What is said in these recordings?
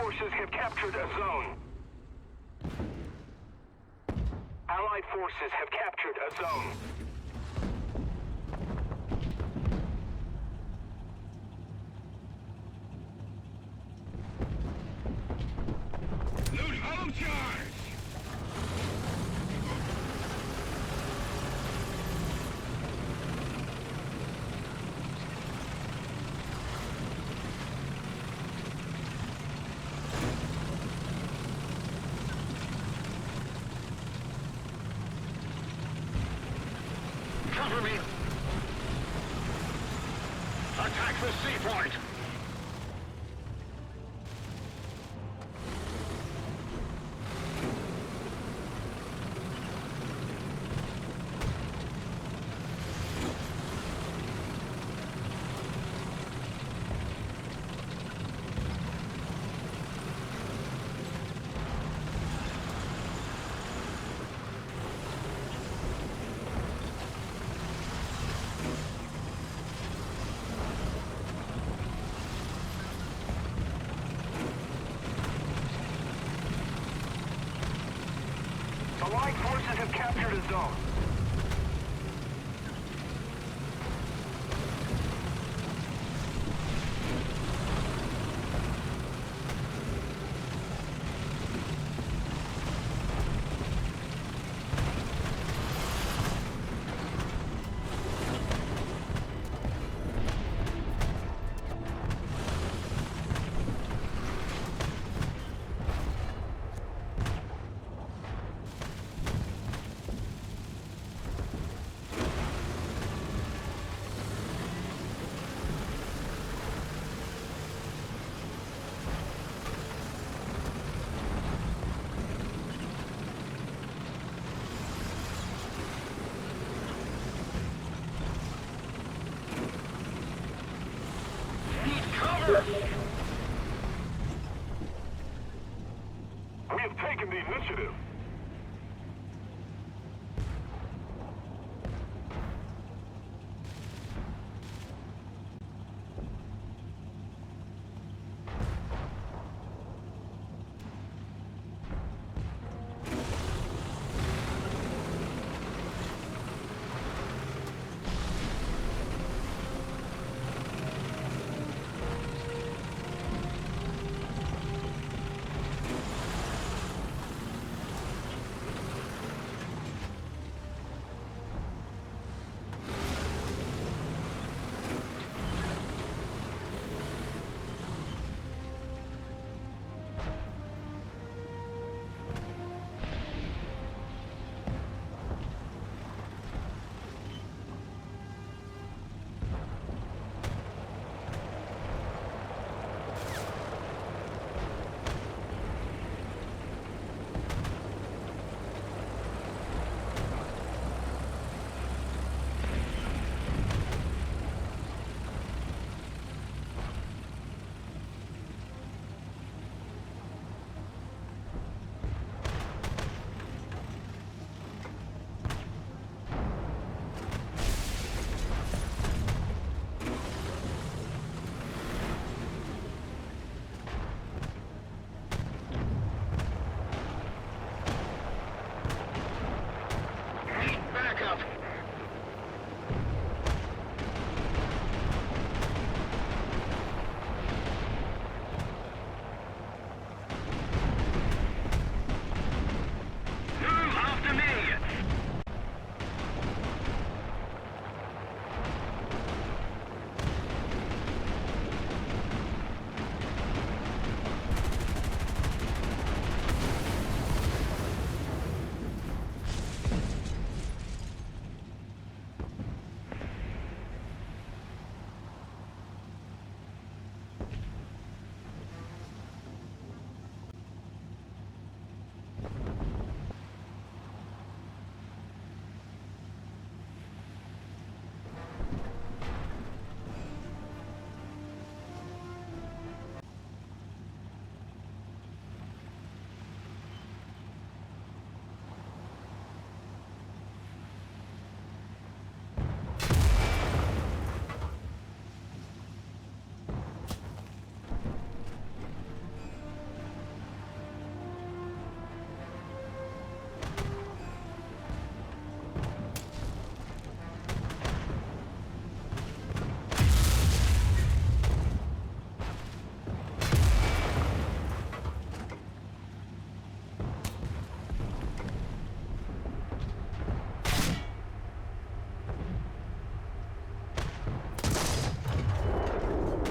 forces have captured a zone. Allied forces have captured a zone. Loot home charge! Cover me! Attack the seaport! Allied forces have captured a zone. We have taken the initiative.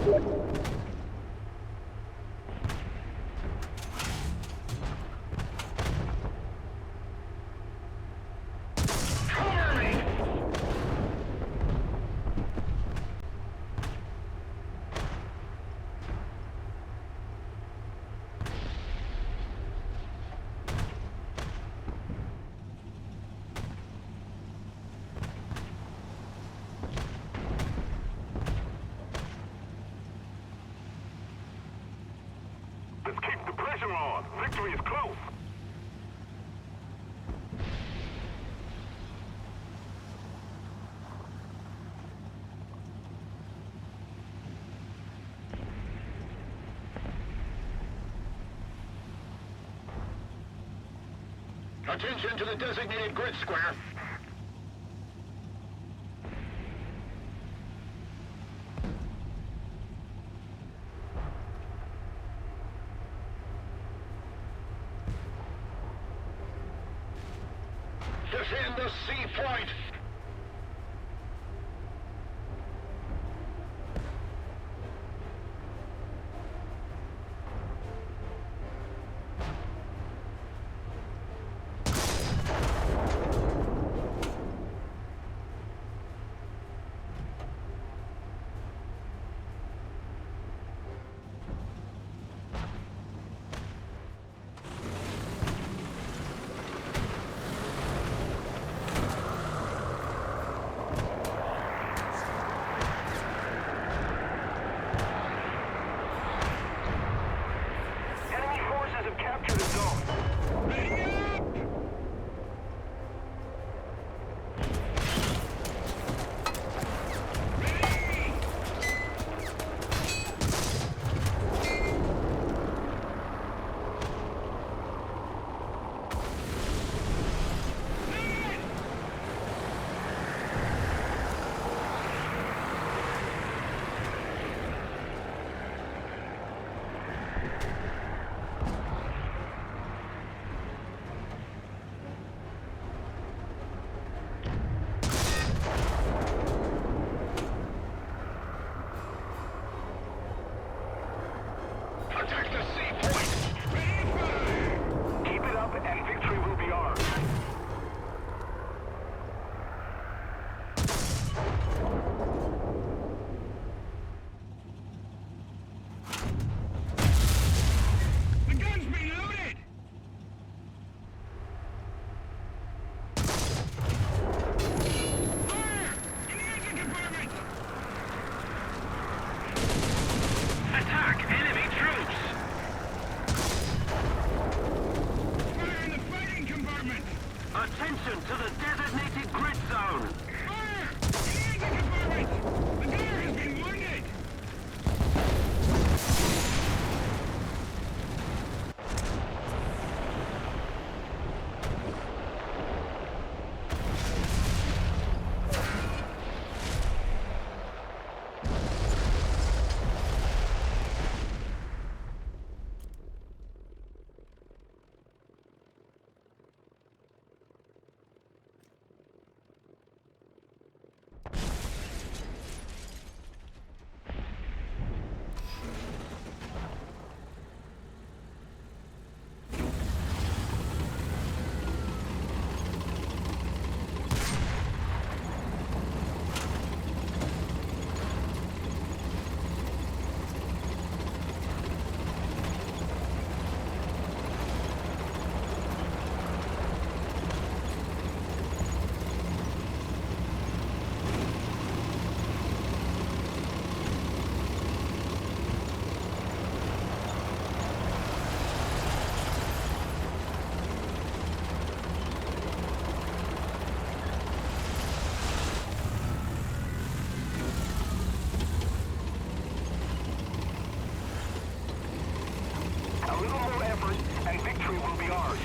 Cover me! Let's keep the pressure on. Victory is close. Attention to the designated grid square. Defend the C point. Enemy forces have captured a zone. Attack the C point. Ready fire. Keep it up and victory will be ours. The gun's been loaded. Fire! In the engine compartment. Attack enemy troops. Fire in the fighting compartment. Attention to the designated grid zone. Fire! In the engine compartment. The gunner has been wounded. A little more effort and victory will be ours.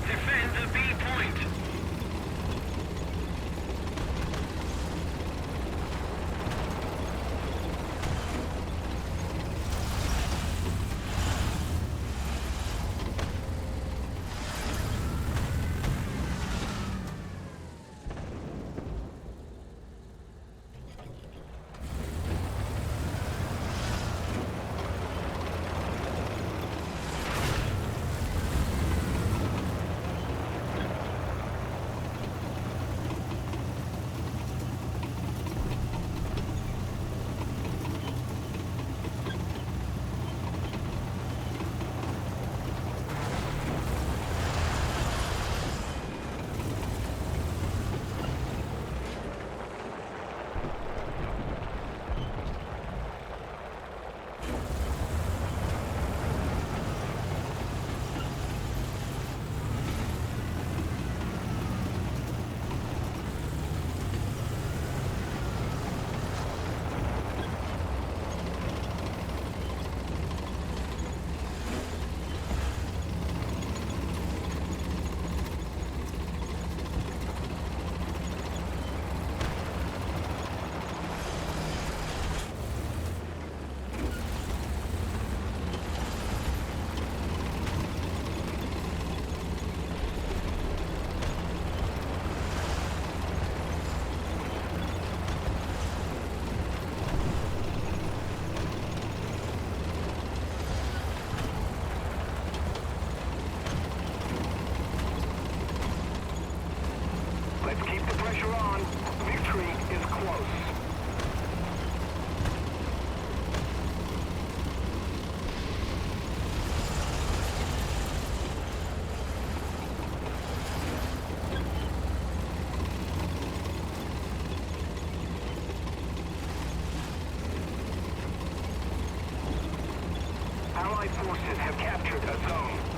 Defend the B point. on. Victory is close. Allied forces have captured a zone.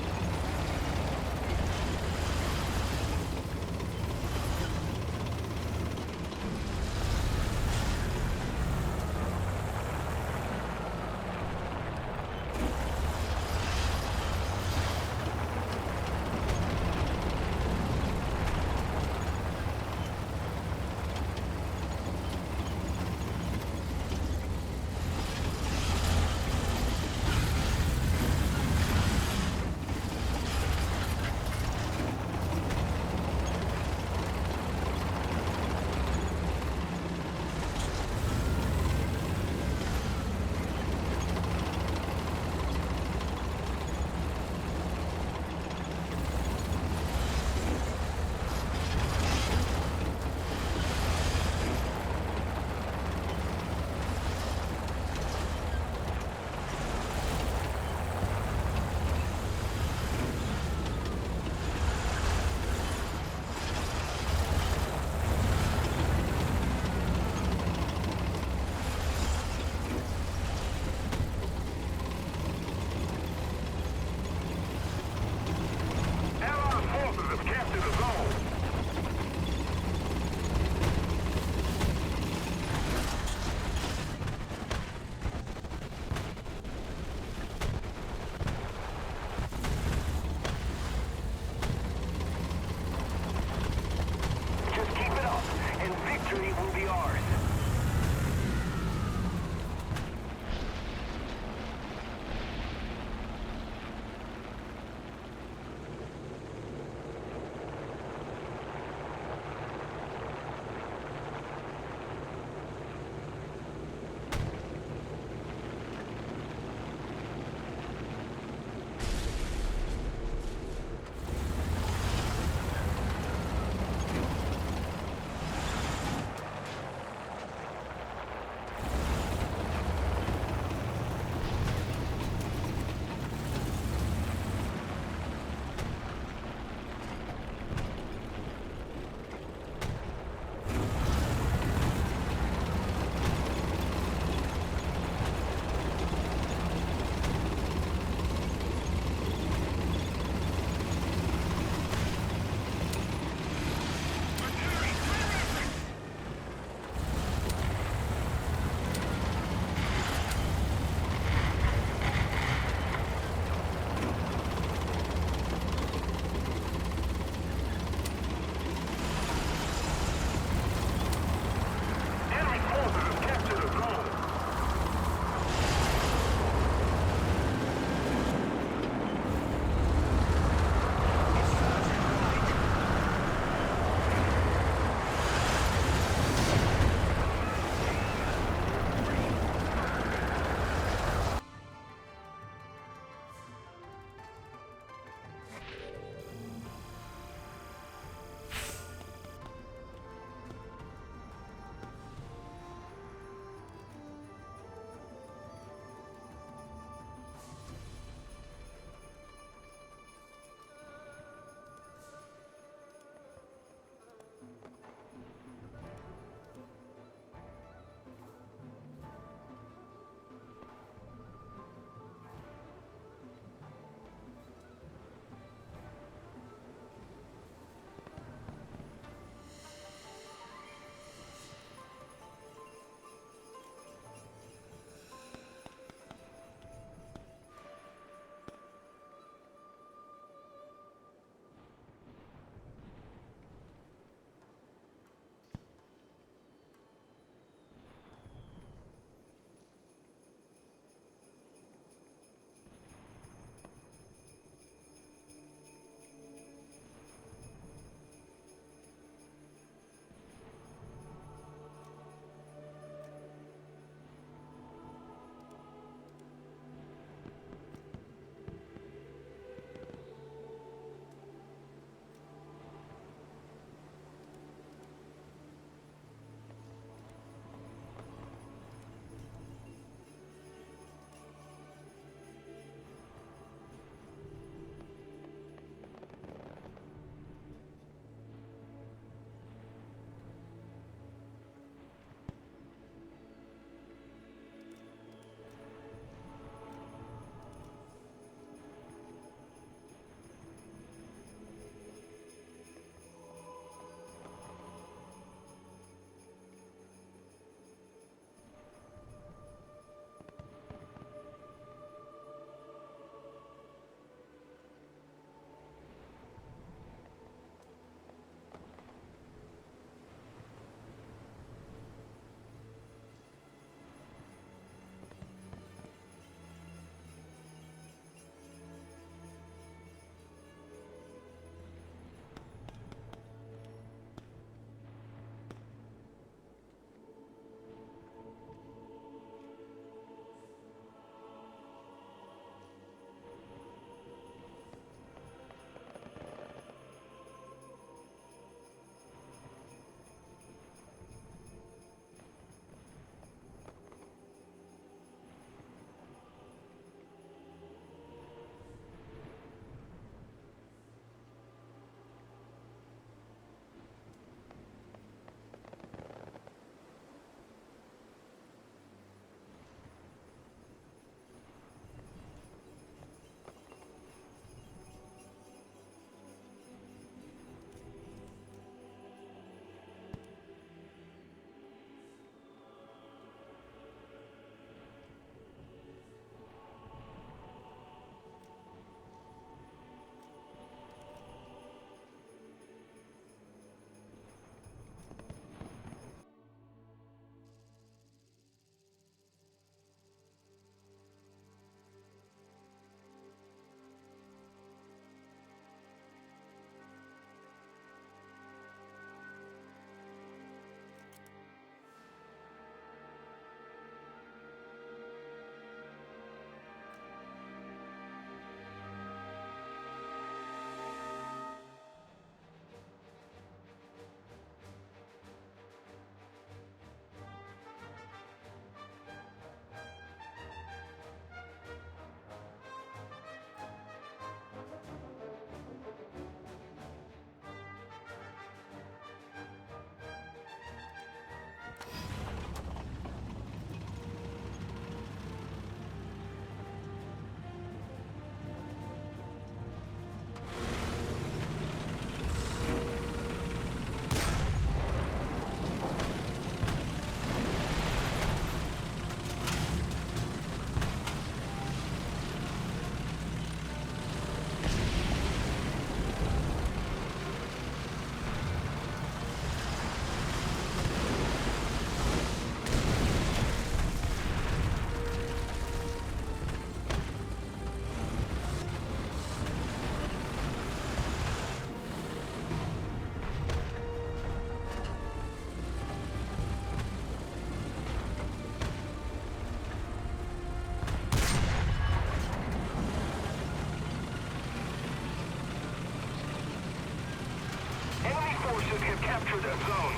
forces have captured a zone.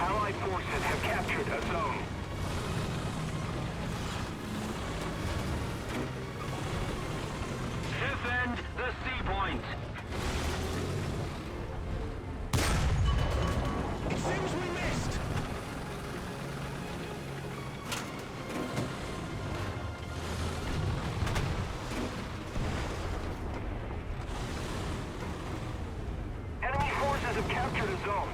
Allied forces have captured a zone. Defend the C point. It seems we missed. Enemy forces have captured a zone.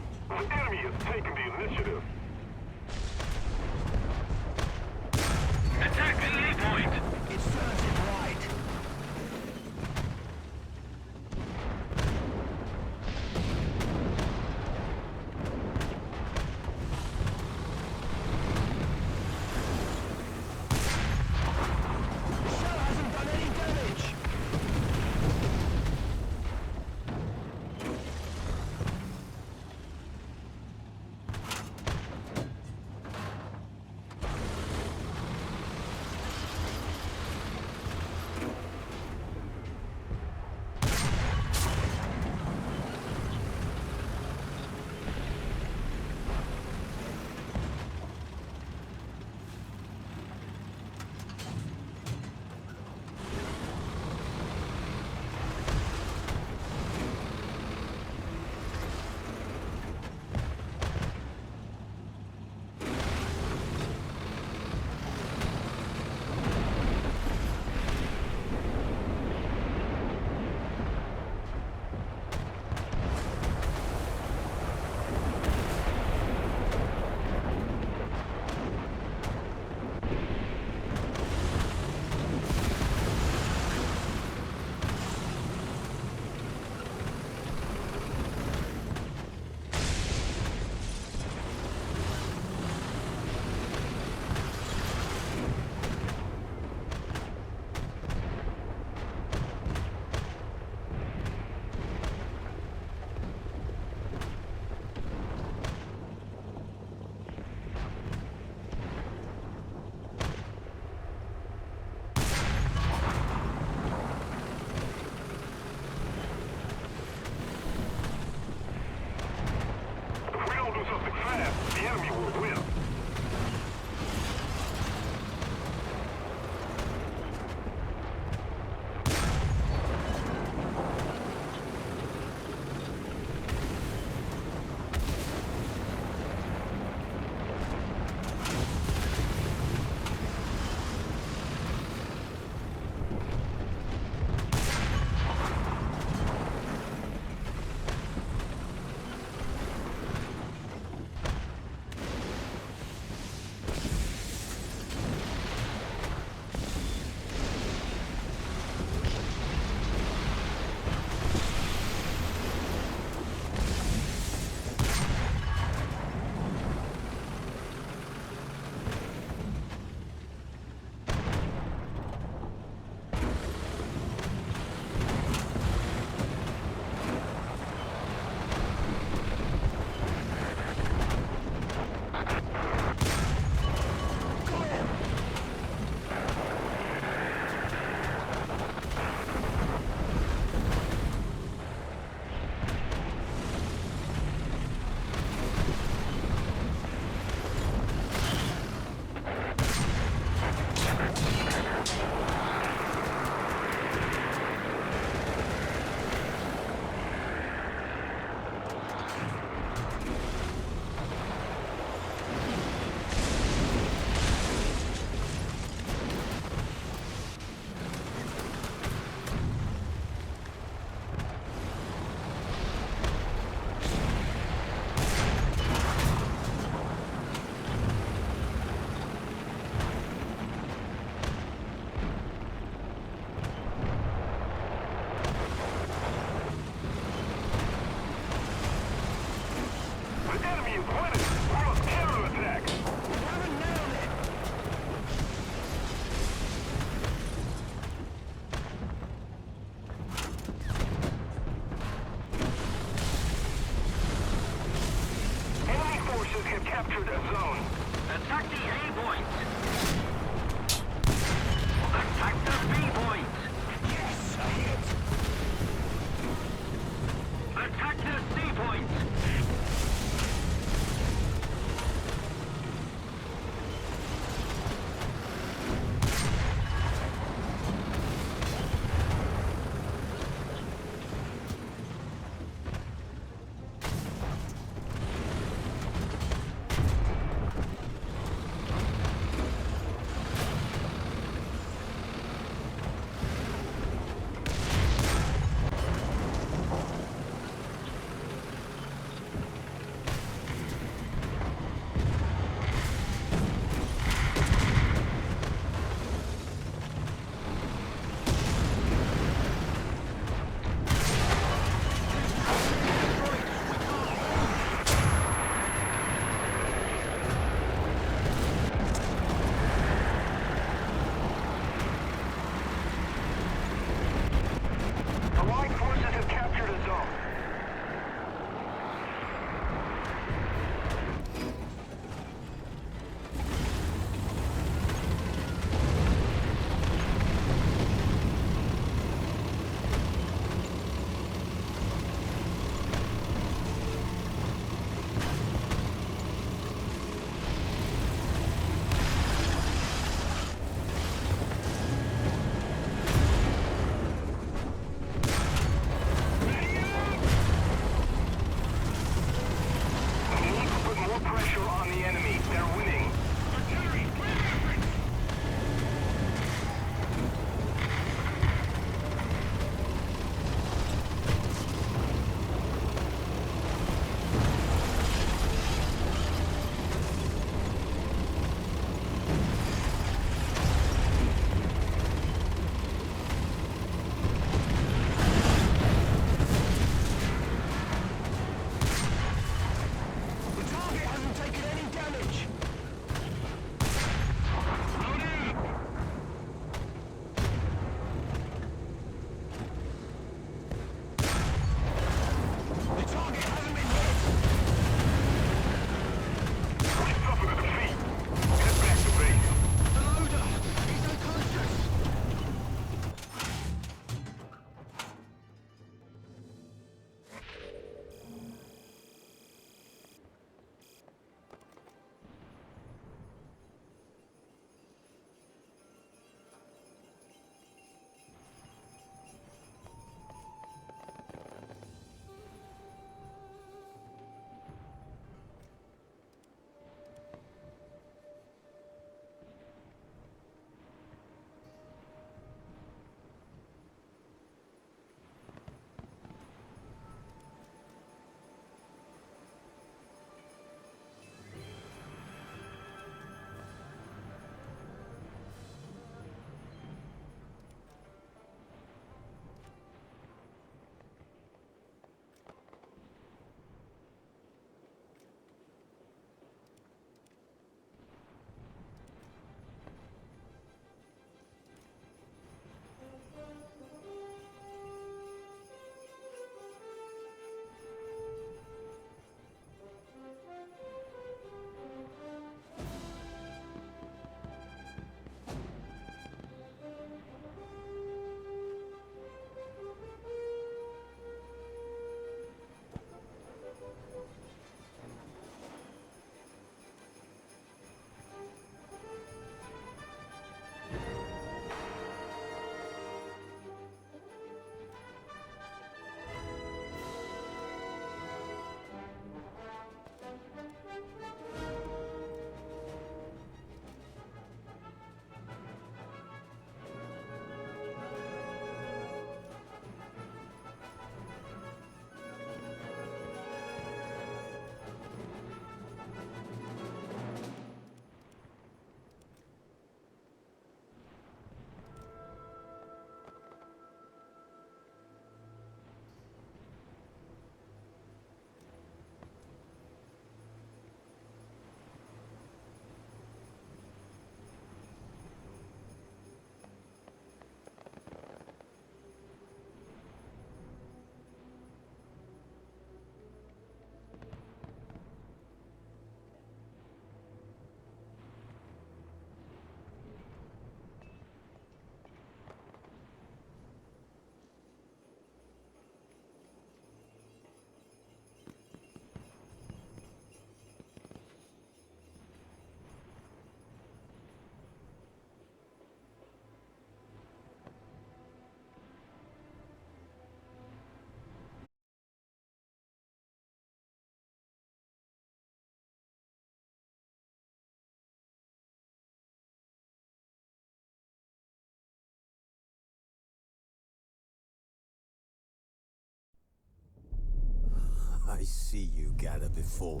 see you gather before.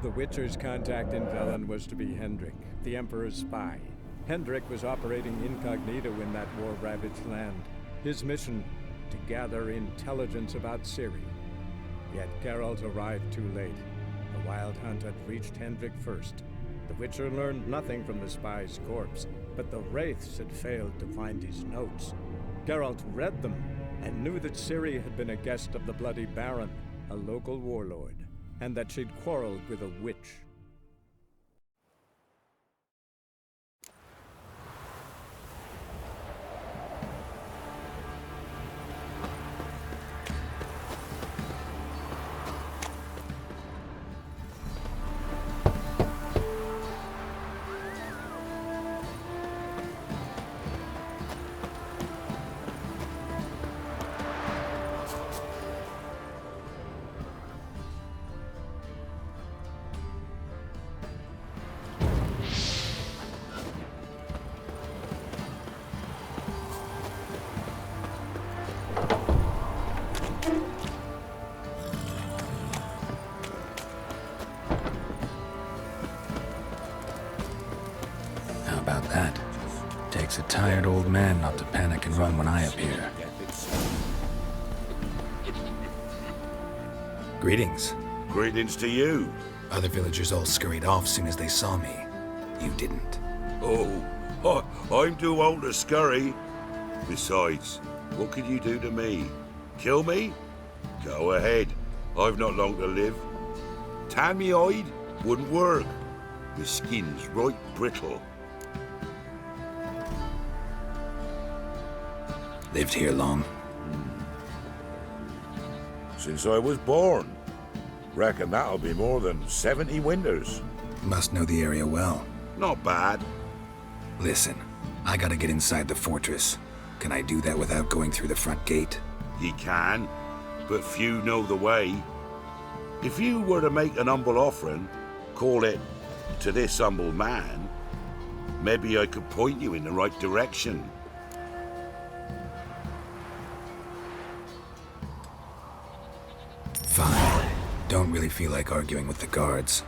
The Witcher's contact in Velen was to be Hendrik, the Emperor's spy. Hendrik was operating incognito in that war-ravaged land. His mission, to gather intelligence about Ciri. Yet Geralt arrived too late. The Wild Hunt had reached Hendrik first. The Witcher learned nothing from the spy's corpse, but the Wraiths had failed to find his notes. Geralt read them and knew that Ciri had been a guest of the Bloody Baron, a local warlord, and that she'd quarreled with a witch. How about that? Takes a tired old man not to panic and run when I appear. Greetings. Greetings to you. Other villagers all scurried off soon as they saw me. You didn't. Oh, I'm too old to scurry. Besides, what could you do to me? Kill me? Go ahead. I've not long to live. Tan me hide? Wouldn't work. My skin's right brittle. Lived here long? Since I was born. Reckon that'll be more than 70 winters. Must know the area well. Not bad. Listen, I gotta get inside the fortress. Can I do that without going through the front gate? Ye can, but few know the way. If you were to make an humble offering, call it, to this humble man, maybe I could point you in the right direction. Fine. Don't really feel like arguing with the guards.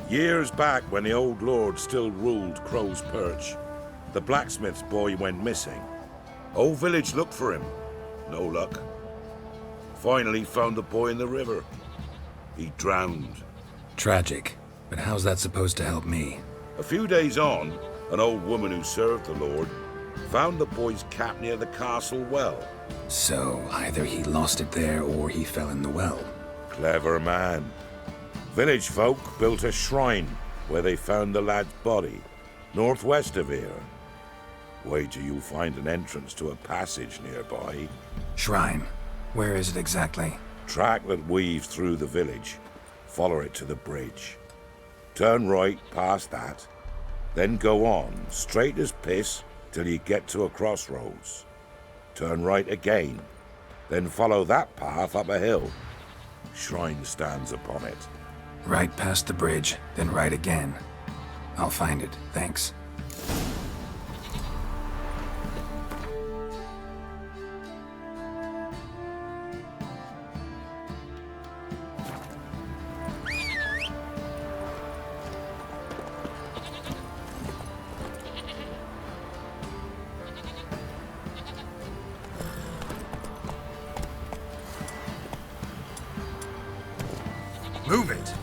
Years back, when the old lord still ruled Crow's Perch, the blacksmith's boy went missing. Whole village looked for him. No luck. Finally found the boy in the river. He drowned. Tragic. But how's that supposed to help me? A few days on, an old woman who served the lord found the boy's cap near the castle well. So, either he lost it there or he fell in the well. Clever man. Village folk built a shrine where they found the lad's body, northwest of here. Wait till you find an entrance to a passage nearby. Shrine. Where is it exactly? Track that weaves through the village. Follow it to the bridge. Turn right past that. Then go on, straight as piss, till you get to a crossroads. Turn right again. Then follow that path up a hill. Shrine stands upon it. Right past the bridge, then right again. I'll find it, thanks. Move it!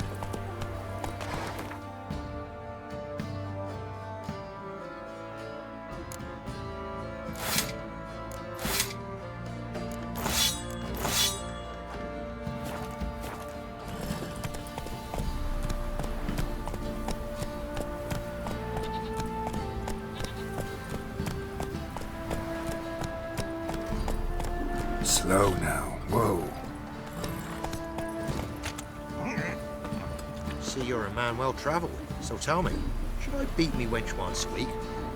Slow now, whoa. See, you're a man well travelled, so tell me, should I beat me wench once a week,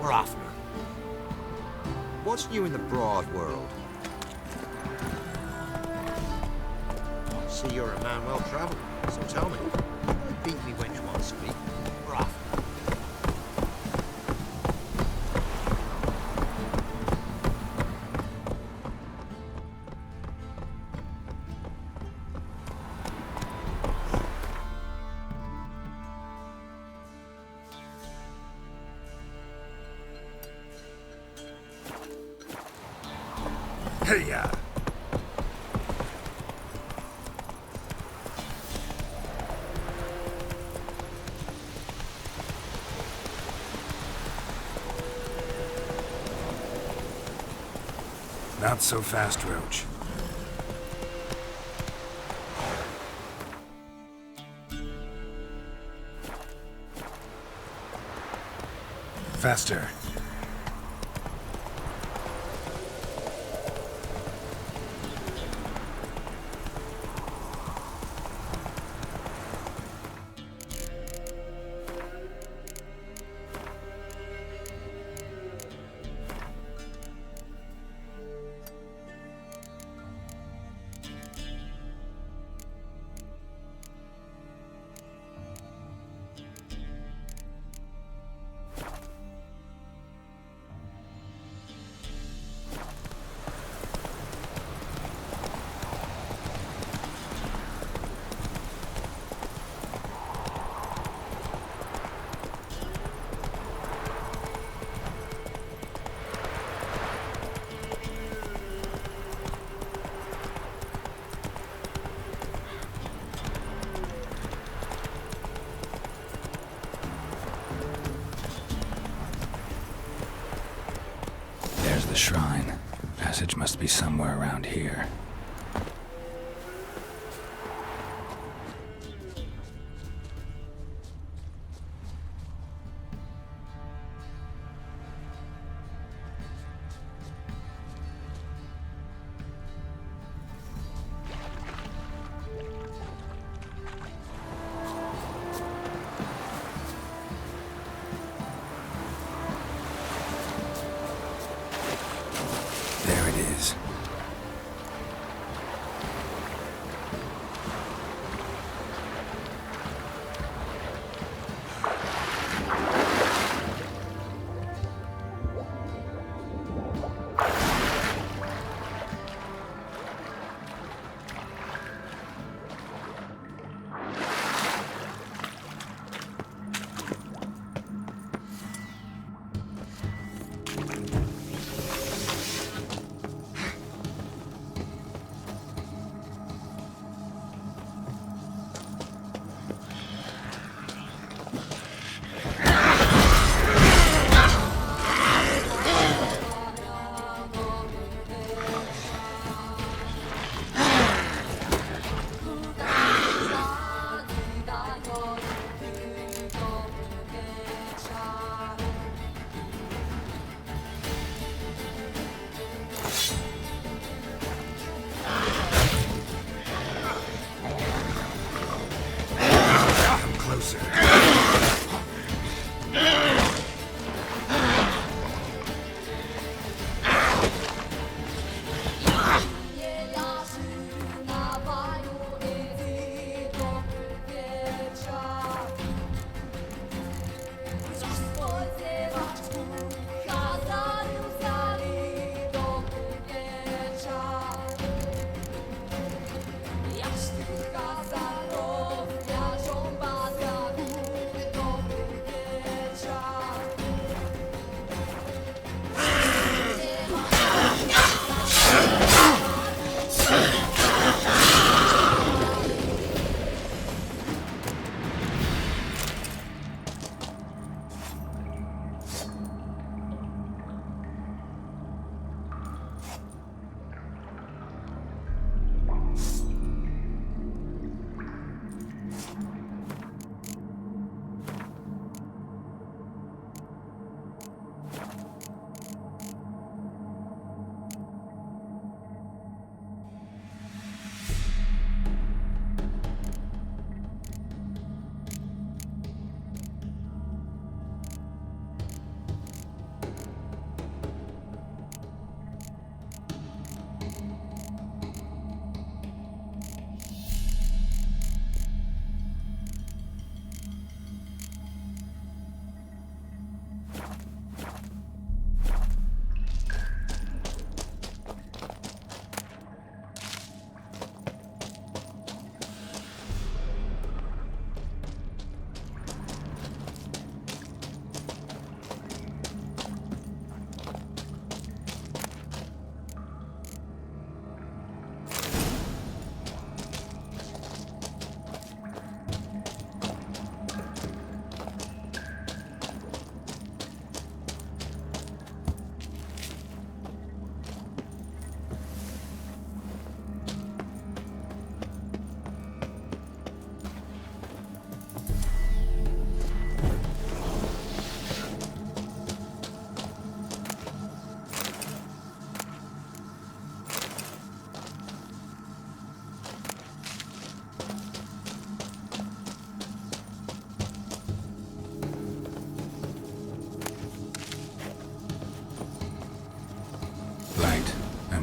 or oftener? What's new in the broad world? See, you're a man well travelled, so tell me, should I beat me wench once a week, or oftener? Hey-ya! Not so fast, Roach. Faster. There's the shrine. Passage must be somewhere around here. There it is.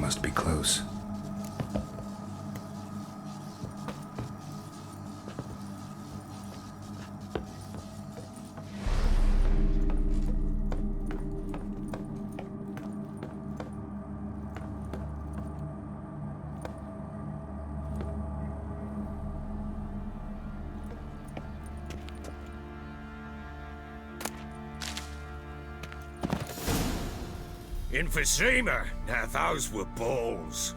must be close. Emphysema. Now those were balls.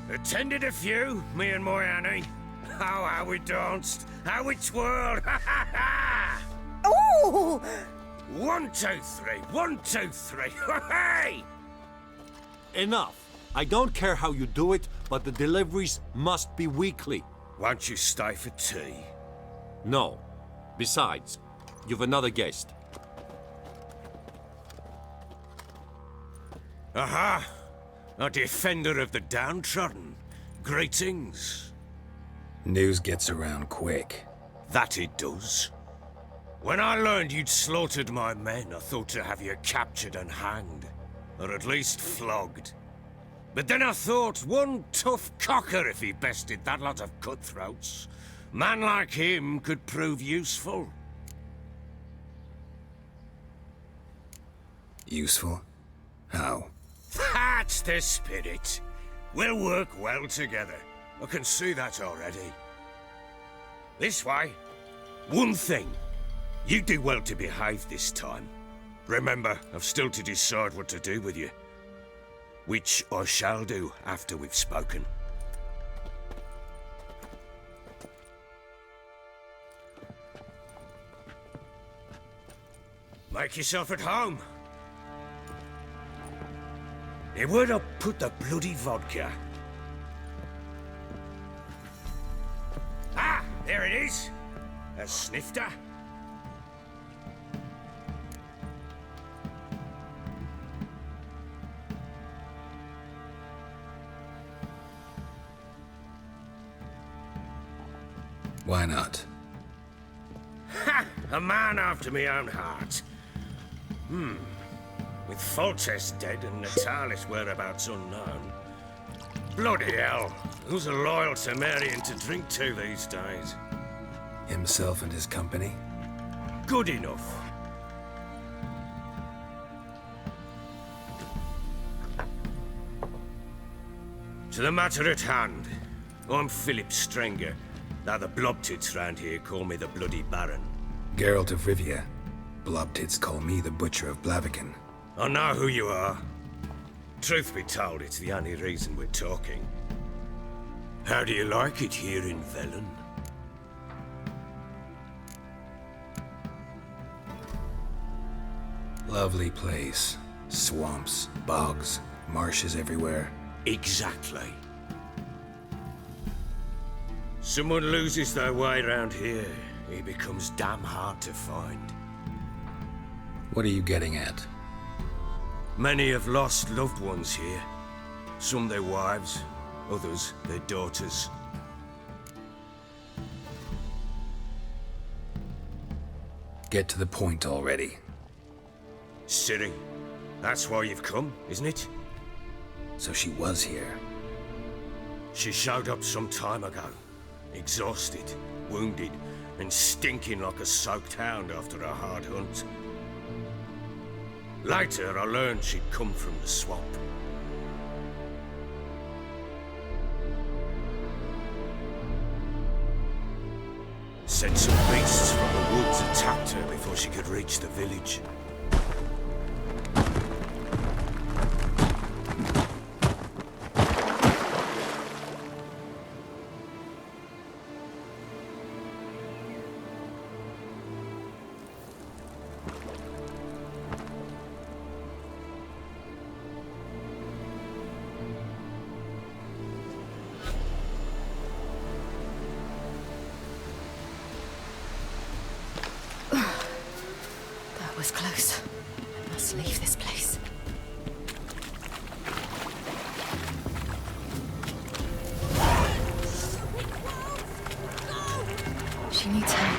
Attended a few, me and my Annie. Oh, how we danced, how we twirled. Ha ha ha! Ooh! 1, 2, 3. 1, 2, 3. Hey! Enough. I don't care how you do it, but the deliveries must be weekly. Won't you stay for tea? No. Besides, you've another guest. Aha! A defender of the downtrodden. Greetings. News gets around quick. That it does. When I learned you'd slaughtered my men, I thought to have you captured and hanged. Or at least flogged. But then I thought, one tough cocker if he bested that lot of cutthroats. Man like him could prove useful. Useful? How? That's the spirit. We'll work well together. I can see that already. This way. One thing. You do well to behave this time. Remember, I've still to decide what to do with you. Which I shall do after we've spoken. Make yourself at home. Hey, where'd I put the bloody vodka? Ah, there it is. A snifter. Why not? Ha! A man after my own heart. With Foltest dead and Natalis whereabouts unknown. Bloody hell, who's a loyal Temerian to drink to these days? Himself and his company? Good enough. To the matter at hand, I'm Philip Strenger. Now the blobtits round here call me the Bloody Baron. Geralt of Rivia. Blobtits call me the Butcher of Blaviken. I know who you are. Truth be told, it's the only reason we're talking. How do you like it here in Velen? Lovely place. Swamps, bogs, marshes everywhere. Exactly. Someone loses their way around here, he becomes damn hard to find. What are you getting at? Many have lost loved ones here. Some their wives, others their daughters. Get to the point already. Ciri, that's why you've come, isn't it? So she was here. She showed up some time ago. Exhausted, wounded, and stinking like a soaked hound after a hard hunt. Later, I learned she'd come from the swamp. Said some beasts from the woods attacked her before she could reach the village. That was close. I must leave this place. She needs help.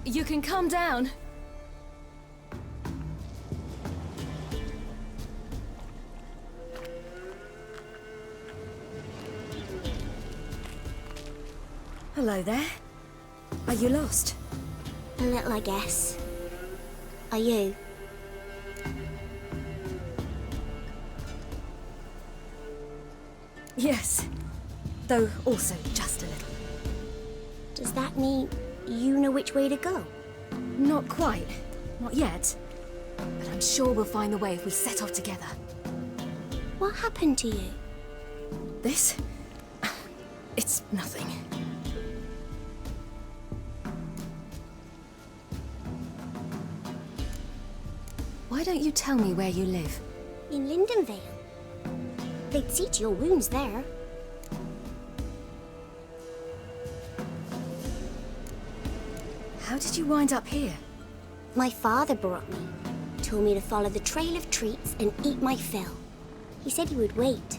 You can calm down. Hello there. Are you lost? A little, I guess. Are you? Yes. Though also just a little. Does that mean you know which way to go? Not quite. Not yet. But I'm sure we'll find the way if we set off together. What happened to you? This? It's nothing. Why don't you tell me where you live? In Lindenvale. They'd see to your wounds there. How did you wind up here? My father brought me. Told me to follow the trail of treats and eat my fill. He said he would wait.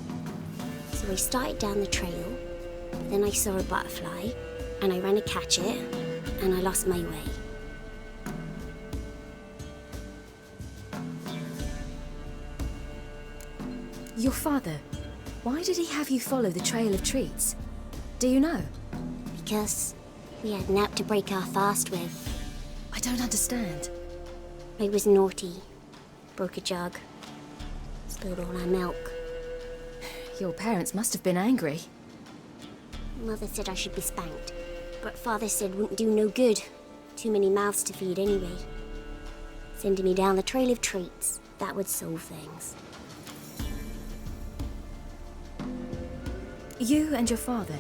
So I started down the trail, but then I saw a butterfly, and I ran to catch it, and I lost my way. Your father, why did he have you follow the trail of treats? Do you know? Because we had naught to break our fast with. I don't understand. I was naughty. Broke a jug. Spilled all our milk. Your parents must have been angry. Mother said I should be spanked, but Father said wouldn't do no good. Too many mouths to feed anyway. Sending me down the trail of treats, that would solve things. You and your father,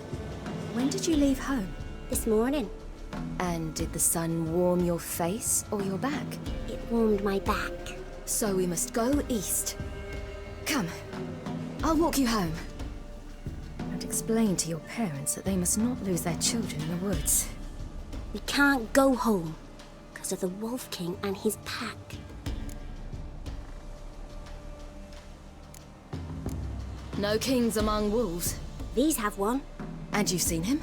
when did you leave home? This morning. And did the sun warm your face or your back? It warmed my back. So we must go east. Come, I'll walk you home. And explain to your parents that they must not lose their children in the woods. We can't go home because of the Wolf King and his pack. No kings among wolves. These have one. And you've seen him?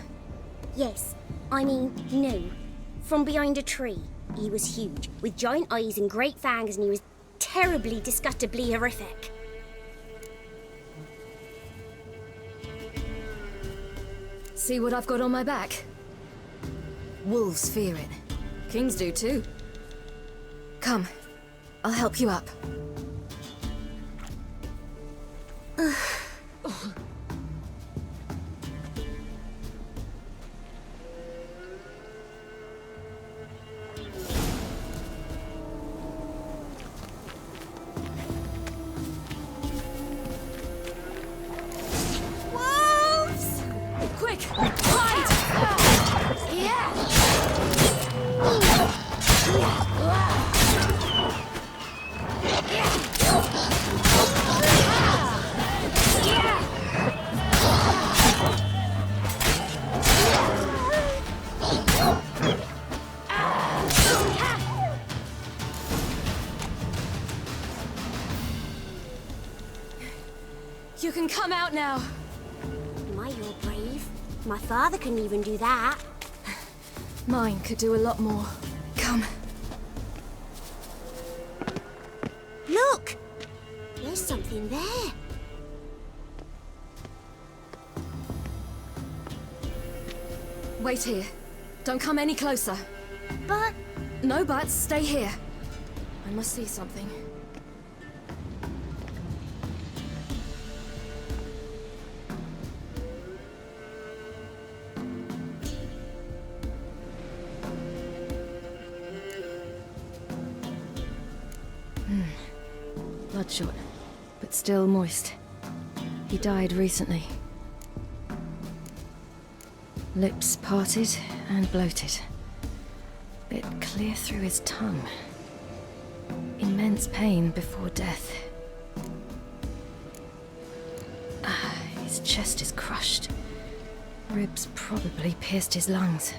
Yes. I mean, no. From behind a tree. He was huge, with giant eyes and great fangs, and he was terribly, disgustingly horrific. See what I've got on my back? Wolves fear it. Kings do too. Come, I'll help you up. Quick! Hide! You can come out now. My, you're brave. My father couldn't even do that. Mine could do a lot more. Come. Look! There's something there. Wait here. Don't come any closer. But... No buts. Stay here. I must see something. Bloodshot, but still moist. He died recently. Lips parted and bloated. Bit clear through his tongue. Immense pain before death. His chest is crushed. Ribs probably pierced his lungs.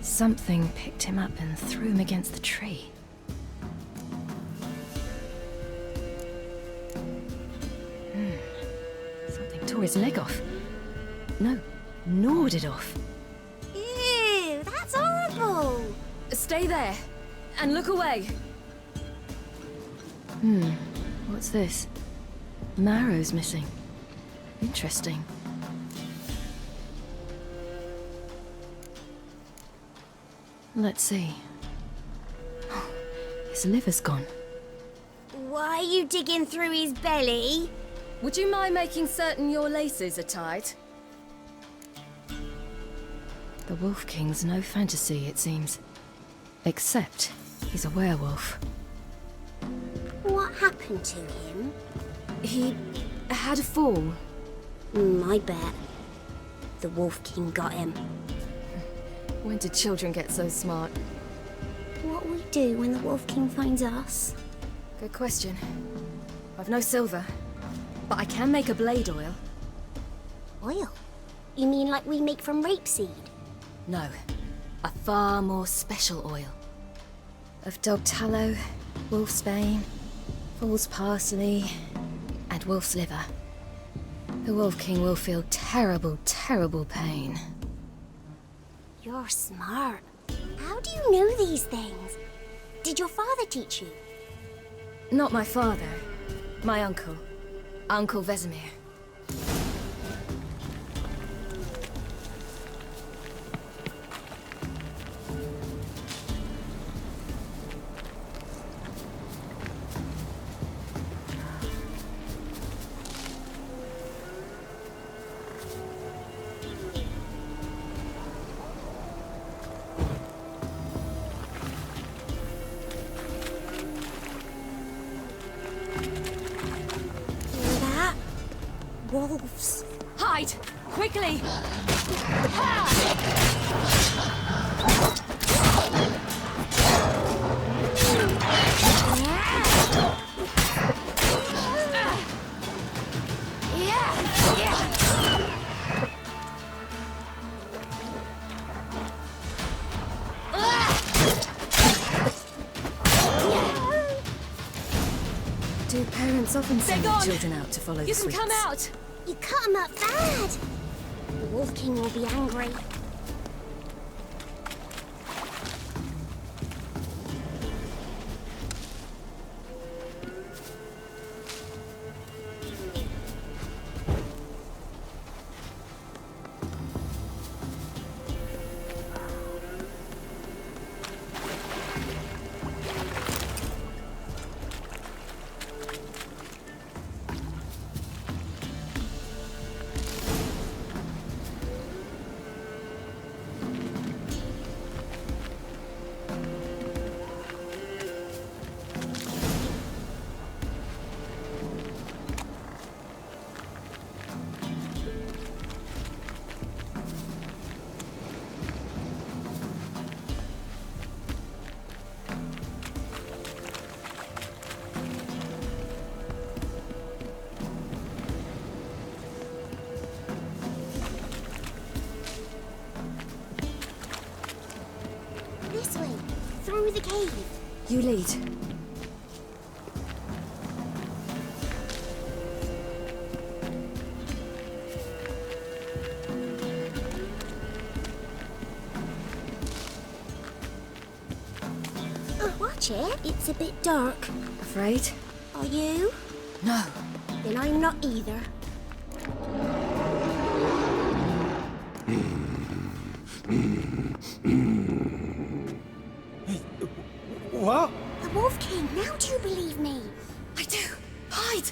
Something picked him up and threw him against the tree. Something tore his leg off. No, gnawed it off. Ew, that's horrible. Stay there. And look away. What's this? Marrow's missing. Interesting. Let's see. His liver's gone. Why are you digging through his belly? Would you mind making certain your laces are tied? The Wolf King's no fantasy, it seems. Except he's a werewolf. What happened to him? He had a fall. I bet. The Wolf King got him. When did children get so smart? What'll we do when the Wolf King finds us? Good question. I've no silver, but I can make a blade oil. Oil? You mean like we make from rapeseed? No, a far more special oil. Of dog tallow, wolf's bane, fool's parsley, and wolf's liver. The Wolf King will feel terrible, terrible pain. You're smart. How do you know these things? Did your father teach you? Not my father. My uncle. Uncle Vesemir. Wolves. Hide! Quickly! Do parents often send their children out to follow the sweets? You can come out! You cut him up bad. The Wolf King will be angry. This way, through the cave. You lead. Watch it, it's a bit dark. Afraid? Are you? No. Then I'm not either. What? The Wolf King, now do you believe me? I do. Hide!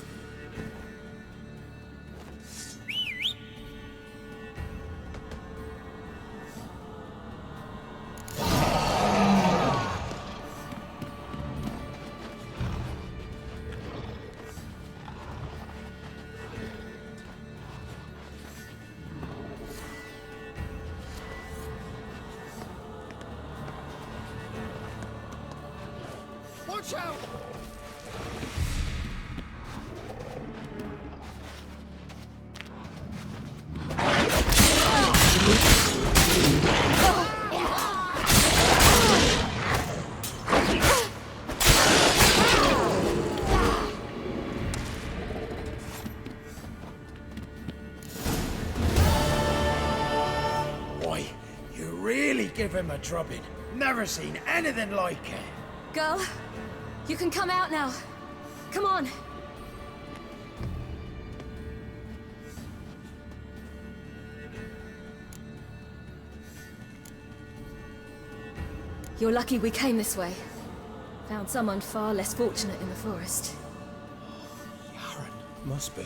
Watch out! Boy, you really give him a drubbing. Never seen anything like it. Girl, you can come out now. Come on. You're lucky we came this way. Found someone far less fortunate in the forest. Yaron, must be.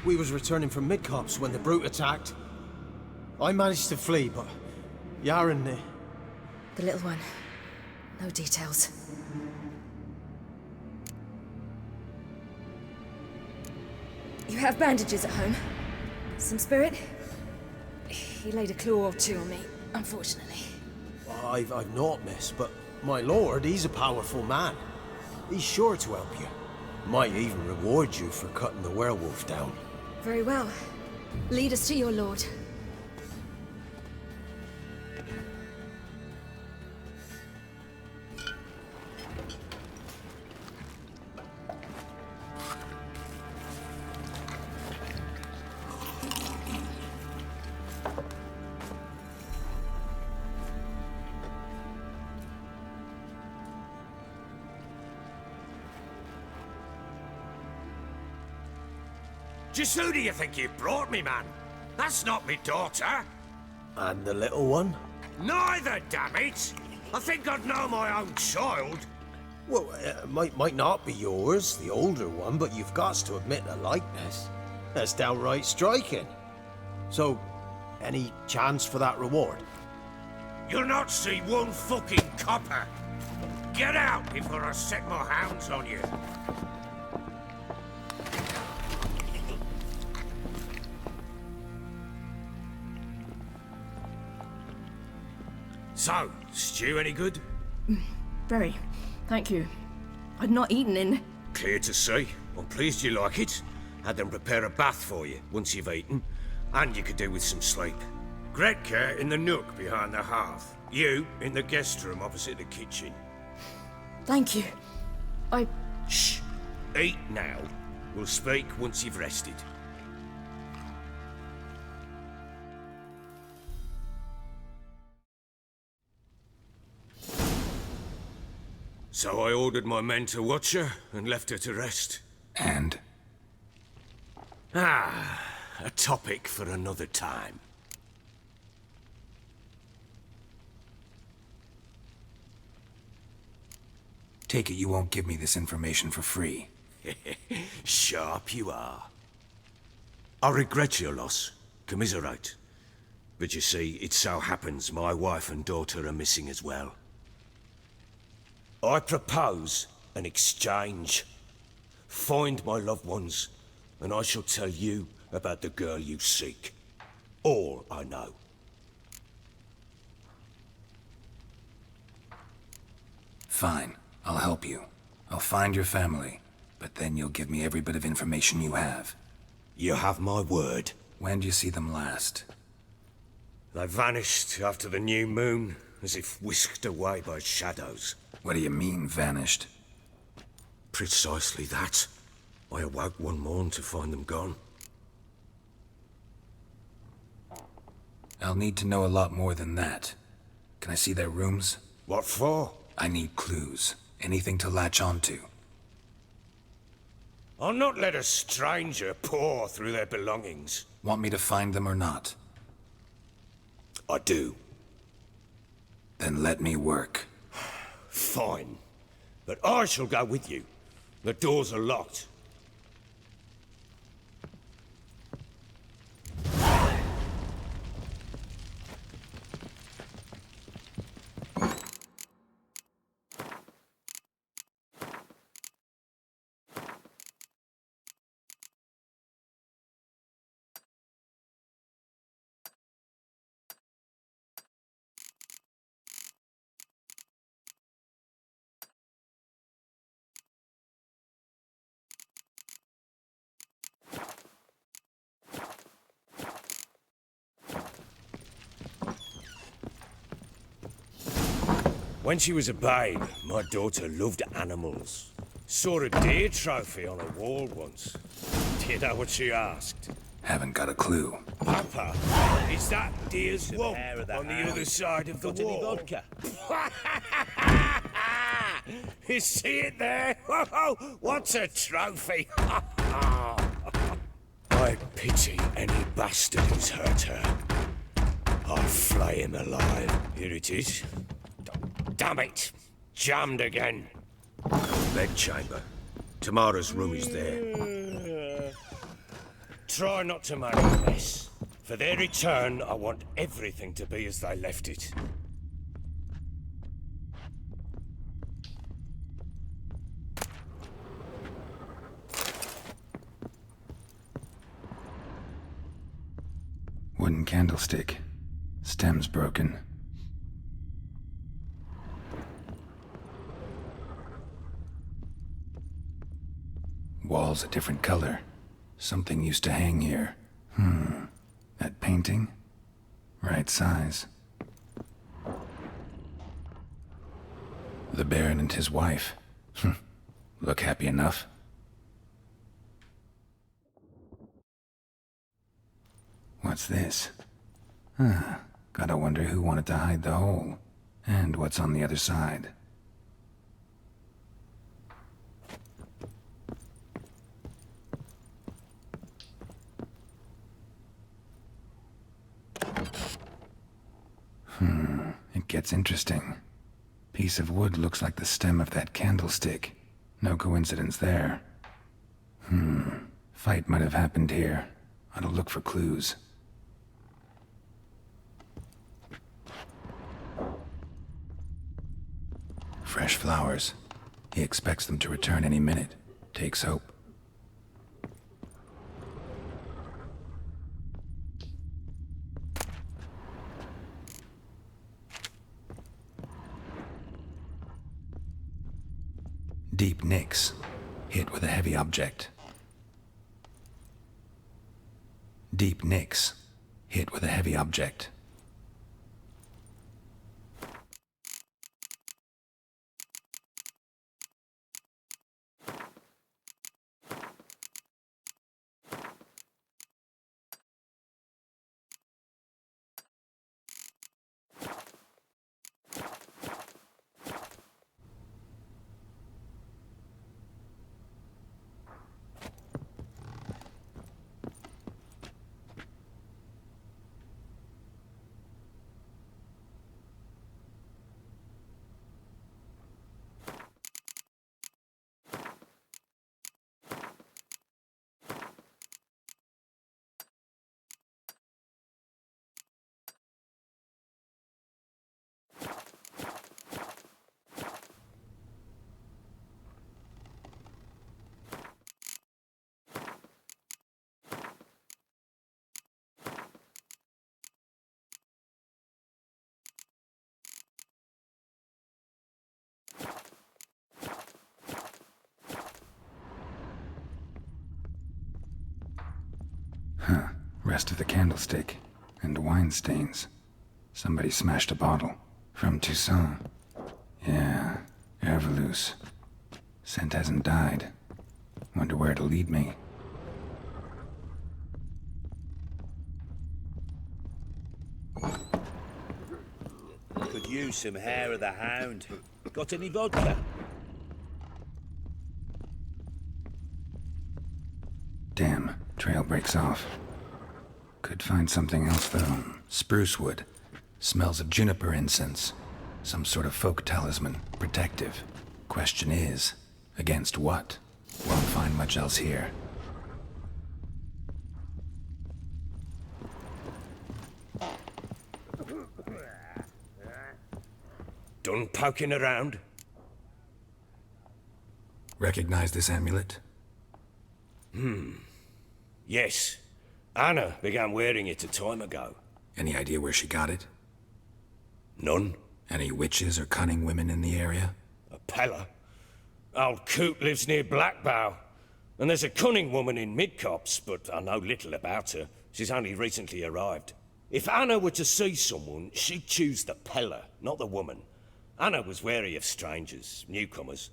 We was returning from Midcops when the brute attacked. I managed to flee, but Yaron... The little one. No details. You have bandages at home? Some spirit? He laid a claw or two on me, unfortunately. I've not, miss, but my lord, he's a powerful man. He's sure to help you. Might even reward you for cutting the werewolf down. Very well. Lead us to your lord. Just who do you think you brought me, man? That's not me daughter. And the little one? Neither, damn it! I think I'd know my own child. Well, might not be yours, the older one, but you've got to admit a likeness. That's downright striking. So, any chance for that reward? You'll not see one fucking copper. Get out before I set my hounds on you. So, stew any good? Very. Thank you. I'd not eaten in... Clear to see. I'm pleased you like it. Had them prepare a bath for you once you've eaten. And you could do with some sleep. Gretka in the nook behind the hearth. You in the guest room opposite the kitchen. Thank you. Shh. Eat now. We'll speak once you've rested. So I ordered my men to watch her and left her to rest. And? A topic for another time. Take it you won't give me this information for free. Sharp you are. I regret your loss. Commiserate. But you see, it so happens my wife and daughter are missing as well. I propose an exchange. Find my loved ones, and I shall tell you about the girl you seek. All I know. Fine. I'll help you. I'll find your family, but then you'll give me every bit of information you have. You have my word. When do you see them last? They vanished after the new moon, as if whisked away by shadows. What do you mean, vanished? Precisely that. I awoke one morn to find them gone. I'll need to know a lot more than that. Can I see their rooms? What for? I need clues. Anything to latch onto. I'll not let a stranger pore through their belongings. Want me to find them or not? I do. Then let me work. Fine. But I shall go with you. The doors are locked. When she was a babe, my daughter loved animals. Saw a deer trophy on a wall once. Do you know what she asked? Haven't got a clue. Papa, is that Deer's womb on the other side of the Got any wall? vodka? You see it there? What a trophy! I pity any bastard who's hurt her. I'll flay him alive. Here it is. Damn it! Jammed again. Bedchamber. Tamara's room is there. Try not to make a mess. For their return, I want everything to be as they left it. Wooden candlestick. Stem's broken. Wall's a different color. Something used to hang here. That painting? Right size. The Baron and his wife. Look happy enough. What's this? Gotta wonder who wanted to hide the hole. And what's on the other side. It gets interesting. Piece of wood looks like the stem of that candlestick. No coincidence there. Fight might have happened here. I'll look for clues. Fresh flowers. He expects them to return any minute. Takes hope. Deep nicks. Hit with a heavy object. Deep nicks. Hit with a heavy object. Rest of the candlestick. And wine stains. Somebody smashed a bottle. From Toussaint. Yeah, Herveloos. Scent hasn't died. Wonder where it'll lead me. Could use some hair of the hound. Got any vodka? Damn, trail breaks off. Could find something else, though. Spruce wood. Smells of juniper incense. Some sort of folk talisman. Protective. Question is, against what? Won't find much else here. Done poking around? Recognize this amulet? Yes. Anna began wearing it a time ago. Any idea where she got it? None. Any witches or cunning women in the area? A Pella. Old Coot lives near Blackbow. And there's a cunning woman in Midcopse, but I know little about her. She's only recently arrived. If Anna were to see someone, she'd choose the Pella, not the woman. Anna was wary of strangers, newcomers.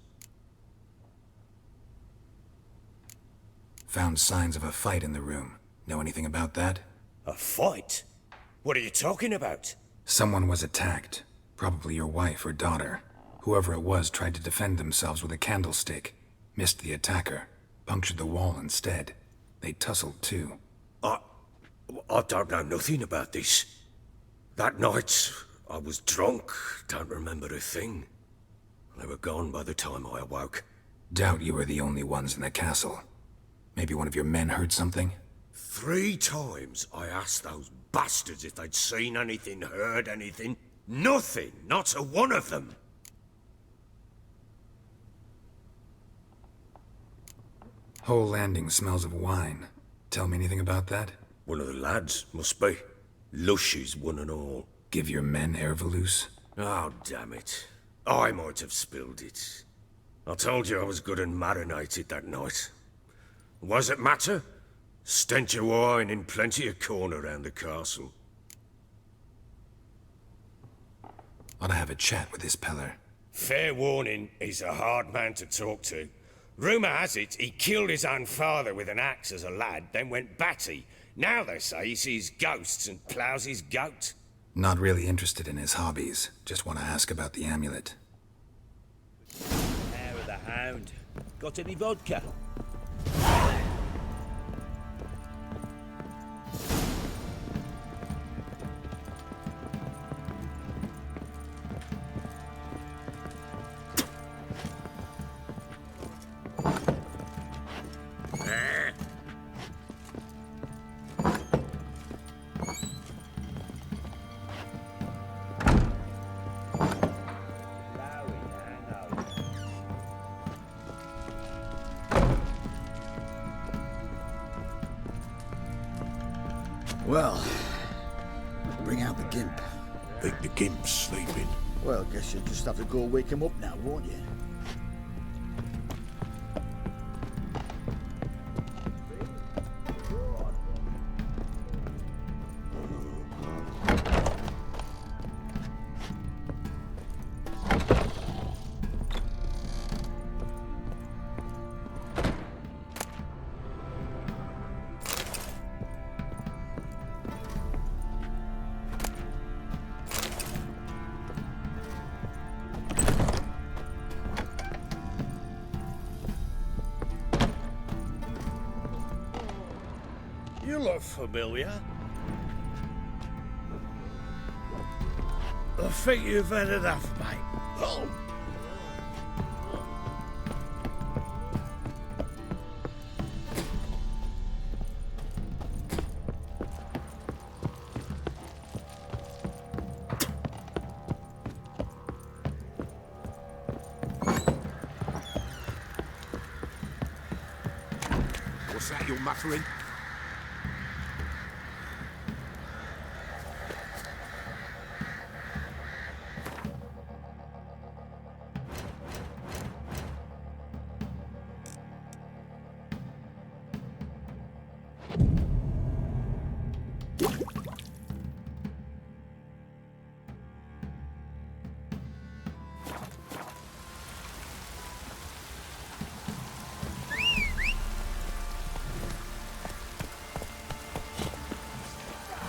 Found signs of a fight in the room. Know anything about that? A fight? What are you talking about? Someone was attacked. Probably your wife or daughter. Whoever it was tried to defend themselves with a candlestick. Missed the attacker. Punctured the wall instead. They tussled too. I don't know nothing about this. That night, I was drunk, don't remember a thing. They were gone by the time I awoke. Doubt you were the only ones in the castle. Maybe one of your men heard something? 3 times I asked those bastards if they'd seen anything, heard anything. Nothing, not a one of them. Whole landing smells of wine. Tell me anything about that? One of the lads, must be. Lushes, one and all. Give your men air valuse? Oh, damn it. I might have spilled it. I told you I was good and marinated that night. What does it matter? Stench of wine in plenty of corn around the castle. Ought to have a chat with this Peller. Fair warning, he's a hard man to talk to. Rumour has it he killed his own father with an axe as a lad, then went batty. Now they say he sees ghosts and ploughs his goat. Not really interested in his hobbies. Just want to ask about the amulet. Hair of the Hound. Got any vodka? Well, bring out the gimp. Think the gimp's sleeping. Well, guess you'll just have to go wake him up now, won't you? You look familiar. I think you've had enough, mate. Oh. What's that you're muttering?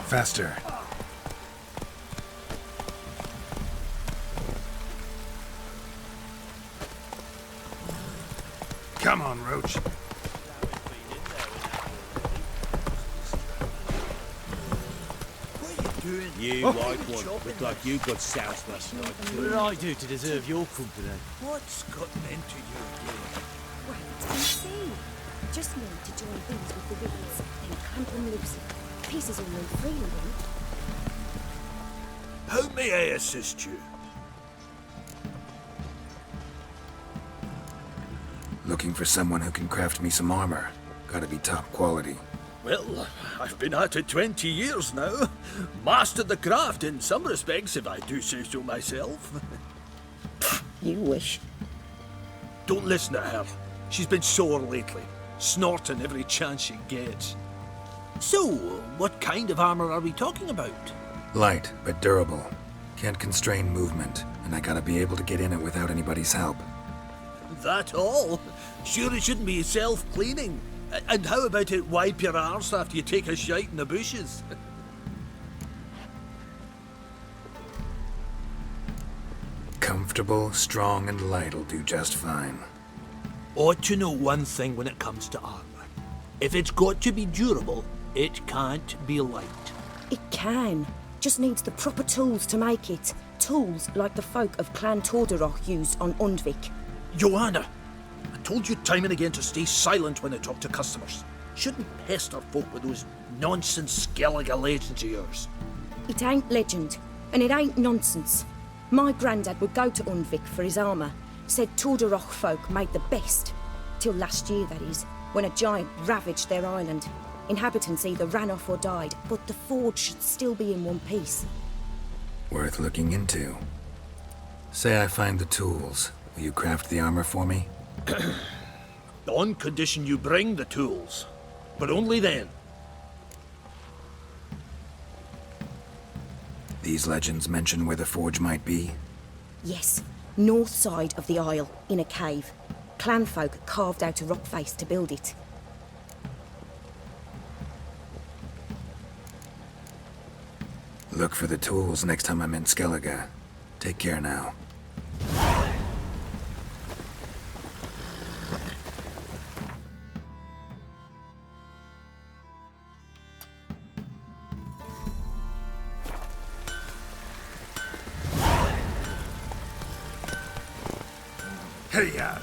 Faster. Come on, Roach. You white one. Look like you got soused last night too. What did I do to deserve your company? What's gotten into you again? Wait and see. Just need to join things with the wiggles, then camp them loosely. Pieces will move freely then. How may I assist you? Looking for someone who can craft me some armor. Gotta be top quality. Well, I've been at it 20 years now. Mastered the craft in some respects, if I do say so myself. You wish. Don't listen to her. She's been sore lately, snorting every chance she gets. So, what kind of armor are we talking about? Light, but durable. Can't constrain movement, and I gotta be able to get in it without anybody's help. That all? Sure it shouldn't be self-cleaning. And how about it wipe your arse after you take a shite in the bushes? comfortable, strong, and light'll do just fine. Ought to know one thing when it comes to armor. If it's got to be durable, it can't be light. It can. Just needs the proper tools to make it. Tools like the folk of Clan Torderoch used on Undvik. Joanna, I told you time and again to stay silent when I talk to customers. Shouldn't pester folk with those nonsense Skellige legends of yours. It ain't legend, and it ain't nonsense. My granddad would go to Undvik for his armour. Said Torderoch folk made the best. Till last year, that is, when a giant ravaged their island. Inhabitants either ran off or died, but the forge should still be in one piece. Worth looking into. Say I find the tools. Will you craft the armor for me? On condition you bring the tools. But only then. These legends mention where the forge might be? Yes, north side of the isle, in a cave. Clanfolk carved out a rock face to build it. Look for the tools next time I'm in Skellige. Take care now. Hey-ya!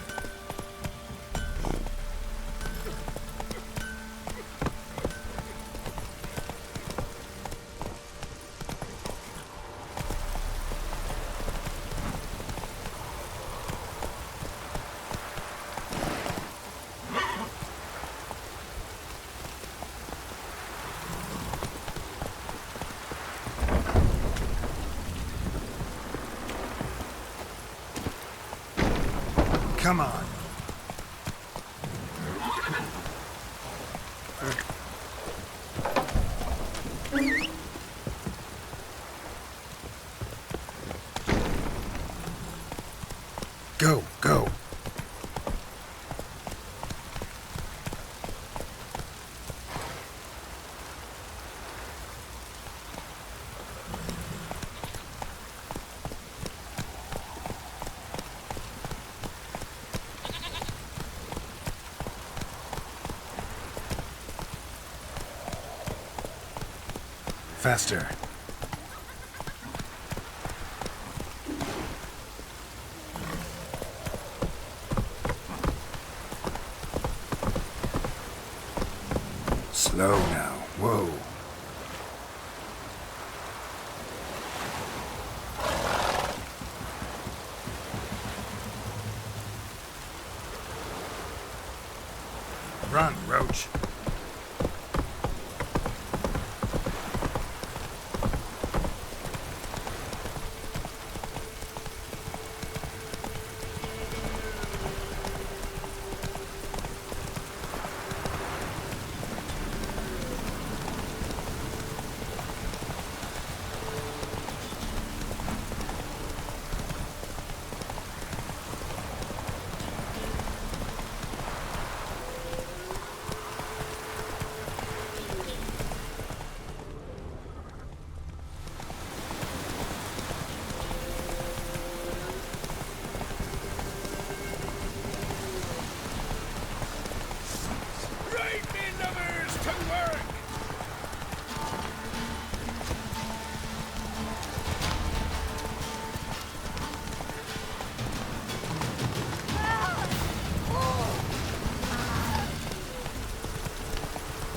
Come on. Go, go. Faster. Slow now. Whoa. Run, Roach.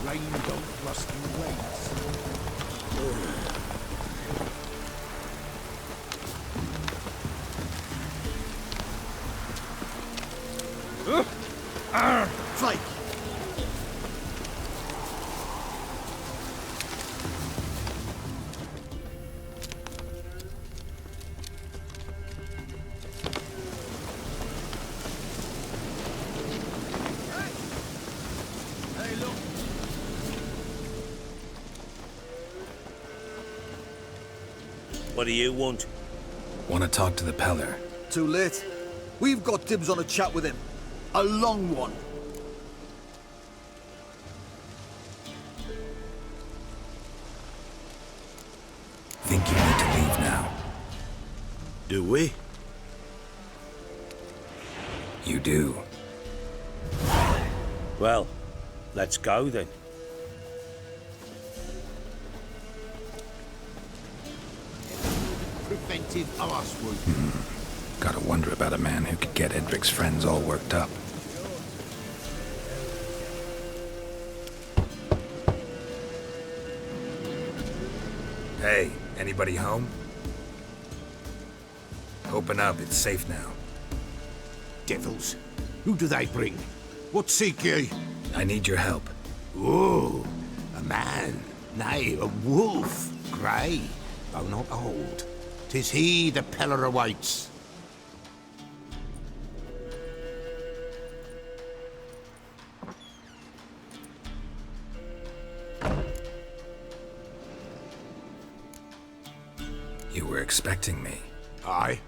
Rain don't rust in waves. Fight! What do you want? Want to talk to the Peller. Too late. We've got dibs on a chat with him. A long one. Think you need to leave now. Do we? You do. Well, let's go then. Preventive arsewood. Gotta wonder about a man who could get Edric's friends all worked up. Hey, anybody home? Open up, it's safe now. Devils. Who do they bring? What seek ye? I need your help. Oh, a man. Nay, a wolf. Grey, though not old. 'Tis he the Peller awaits. You were expecting me. Aye,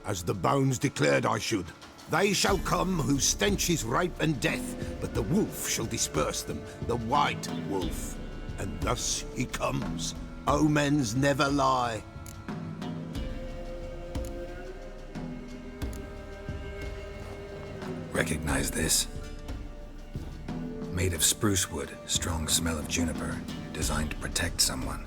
as the bones declared I should. They shall come whose stench is rape and death, but the wolf shall disperse them, the white wolf. And thus he comes. Omens never lie. Recognize this? Made of spruce wood, strong smell of juniper, designed to protect someone.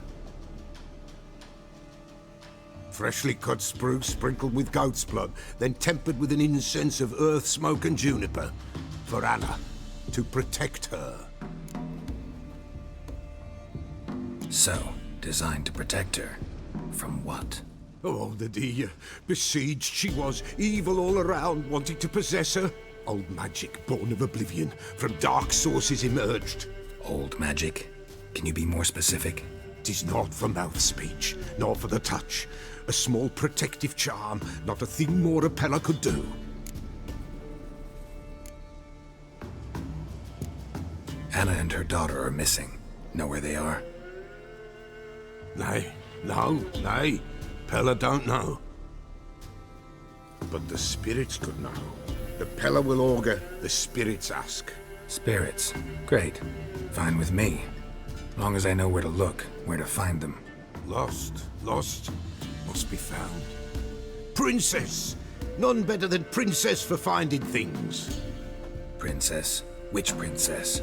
Freshly cut spruce sprinkled with goat's blood, then tempered with an incense of earth, smoke and juniper. For Anna, to protect her. So, designed to protect her. From what? Oh, the dear. Besieged she was, evil all around, wanting to possess her. Old magic, born of oblivion, from dark sources emerged. Old magic? Can you be more specific? 'Tis not for mouth speech, nor for the touch. A small protective charm, not a thing more a Peller could do. Anna and her daughter are missing. Know where they are? Nay, nay. Peller don't know. But the spirits could know. The Peller will augur, the spirits ask. Spirits? Great. Fine with me. Long as I know where to look, where to find them. Lost, must be found. Princess! None better than Princess for finding things. Princess? Which princess?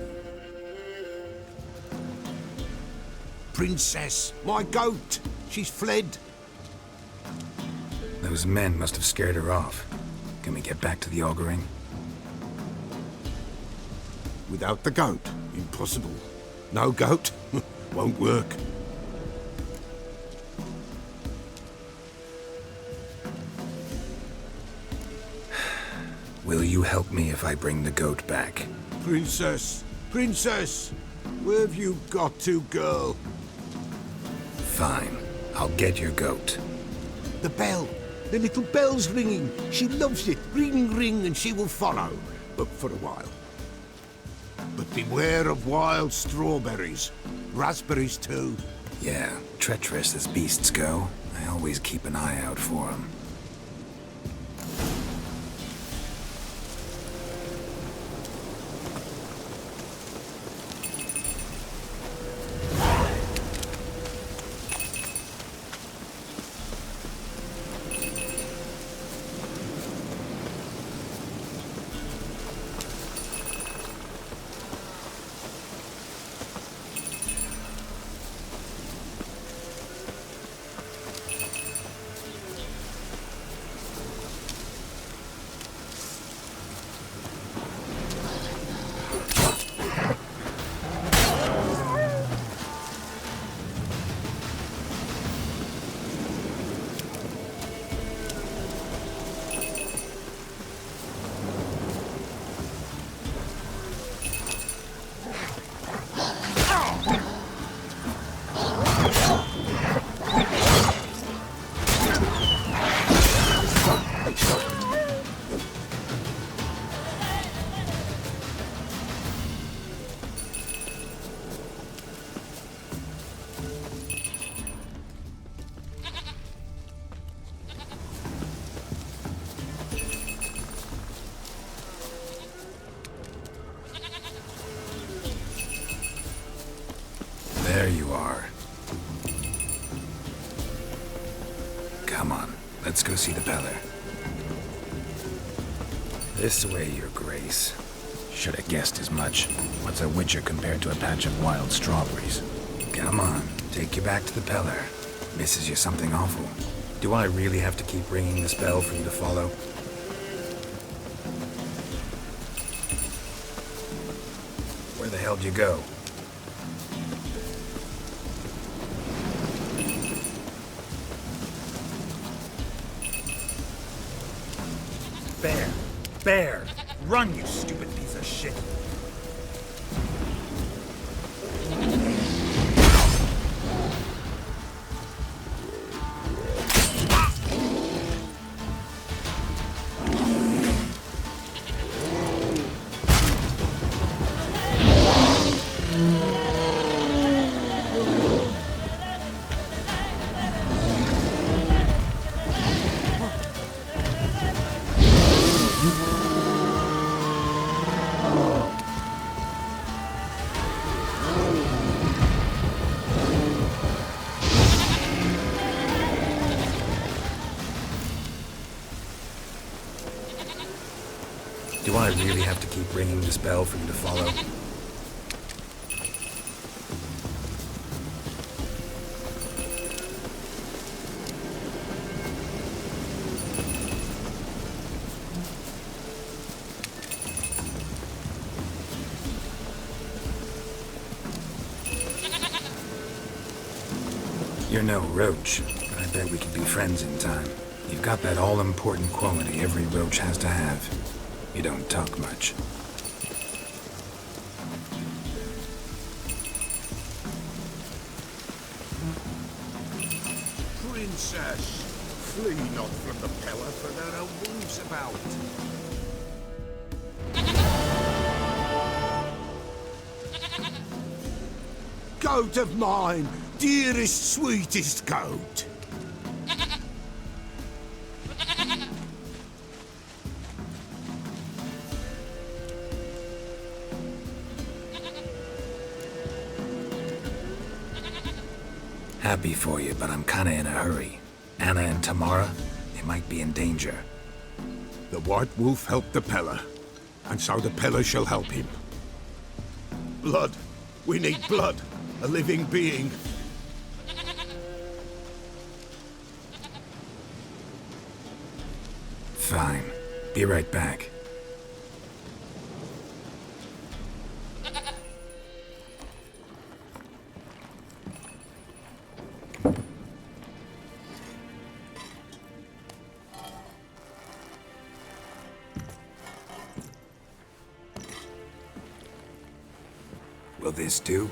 Princess, my goat! She's fled. Those men must have scared her off. Can we get back to the auguring? Without the goat, impossible. No goat, won't work. Will you help me if I bring the goat back? Princess, where have you got to, girl? Fine, I'll get your goat. The bell, the little bell's ringing. She loves it. Ring, ring, and she will follow, but for a while. But beware of wild strawberries. Raspberries, too. Yeah, treacherous as beasts go. I always keep an eye out for them. There you are. Come on, let's go see the Peller. This way, Your Grace. Should have guessed as much. What's a witcher compared to a patch of wild strawberries? Come on, take you back to the Peller. Misses you something awful. Do I really have to keep ringing this bell for you to follow? Where the hell do you go? Bear! Bear! Run, you stupid piece of shit! Do I really have to keep ringing this bell for you to follow? You're no roach, but I bet we could be friends in time. You've got that all-important quality every roach has to have. You don't talk much. Princess, flee not from the Peller, for there are wolves about. Goat of mine, dearest, sweetest goat. Happy for you, but I'm kinda in a hurry. Anna and Tamara, they might be in danger. The White Wolf helped the Peller, and so the Peller shall help him. Blood. We need blood. A living being. Fine. Be right back. Will this do?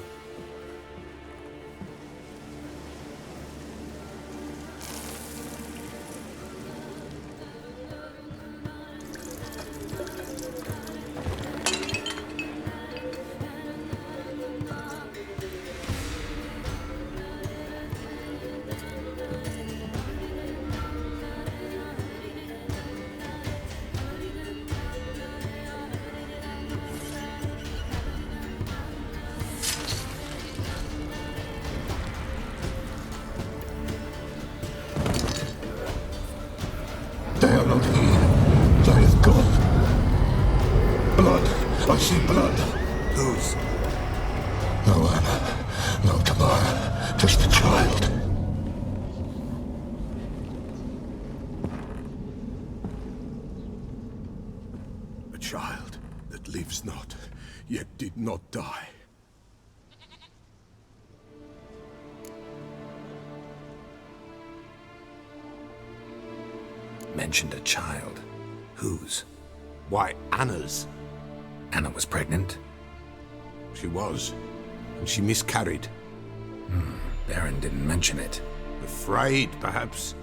They are not here. They is gone. Blood. I see blood. Whose? No Anna. No Tamara. Just the child. A child that lives not, yet did not die. Mentioned a child. Whose? Why, Anna's. Anna was pregnant? She was, and she miscarried. Baron didn't mention it. Afraid, perhaps,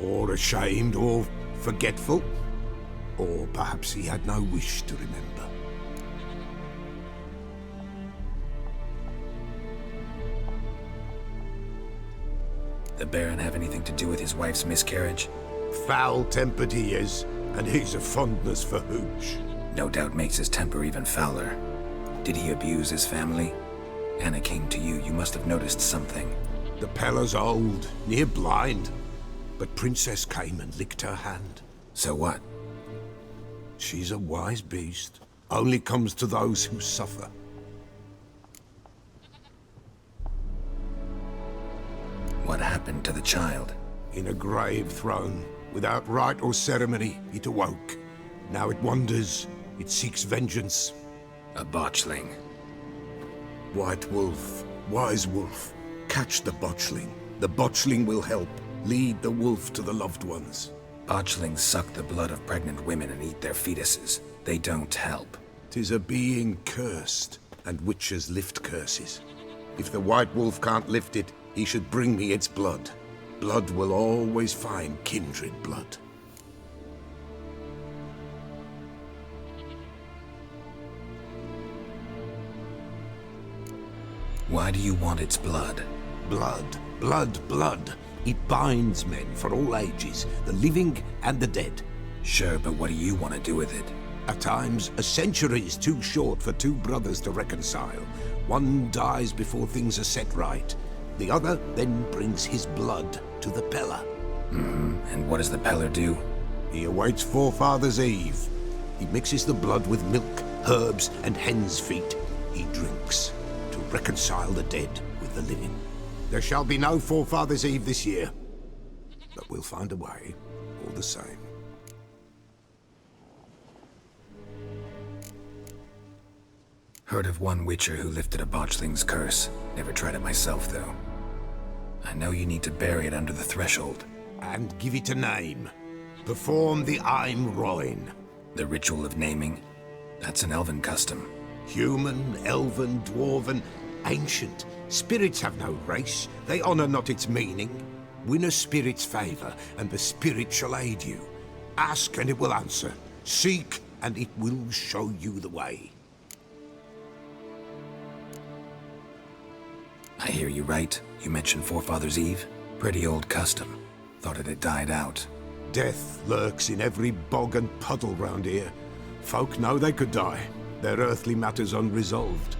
or ashamed, or forgetful. Or perhaps he had no wish to remember. The Baron have anything to do with his wife's miscarriage? Foul-tempered he is, and he's a fondness for hooch. No doubt makes his temper even fouler. Did he abuse his family? Anna came to you. You must have noticed something. The Peller's old, near blind. But Princess came and licked her hand. So what? She's a wise beast. Only comes to those who suffer. What happened to the child? In a grave thrown. Without rite or ceremony, it awoke. Now it wanders. It seeks vengeance. A botchling. White wolf, wise wolf. Catch the botchling. The botchling will help. Lead the wolf to the loved ones. Botchlings suck the blood of pregnant women and eat their fetuses. They don't help. 'Tis a being cursed, and witches lift curses. If the white wolf can't lift it, he should bring me its blood. Blood will always find kindred blood. Why do you want its blood? Blood, blood, blood. It binds men for all ages, the living and the dead. Sure, but what do you want to do with it? At times, a century is too short for two brothers to reconcile. One dies before things are set right. The other then brings his blood to the Peller. And what does the Peller do? He awaits Forefathers' Eve. He mixes the blood with milk, herbs, and hen's feet. He drinks to reconcile the dead with the living. There shall be no Forefathers' Eve this year, but we'll find a way, all the same. Heard of one witcher who lifted a botchling's curse. Never tried it myself, though. I know you need to bury it under the threshold. And give it a name. Perform the Aim Roin. The ritual of naming? That's an elven custom. Human, elven, dwarven, ancient. Spirits have no race. They honor not its meaning. Win a spirit's favor, and the spirit shall aid you. Ask, and it will answer. Seek, and it will show you the way. I hear you right. You mentioned Forefathers' Eve? Pretty old custom. Thought it had died out. Death lurks in every bog and puddle round here. Folk know they could die, their earthly matters unresolved.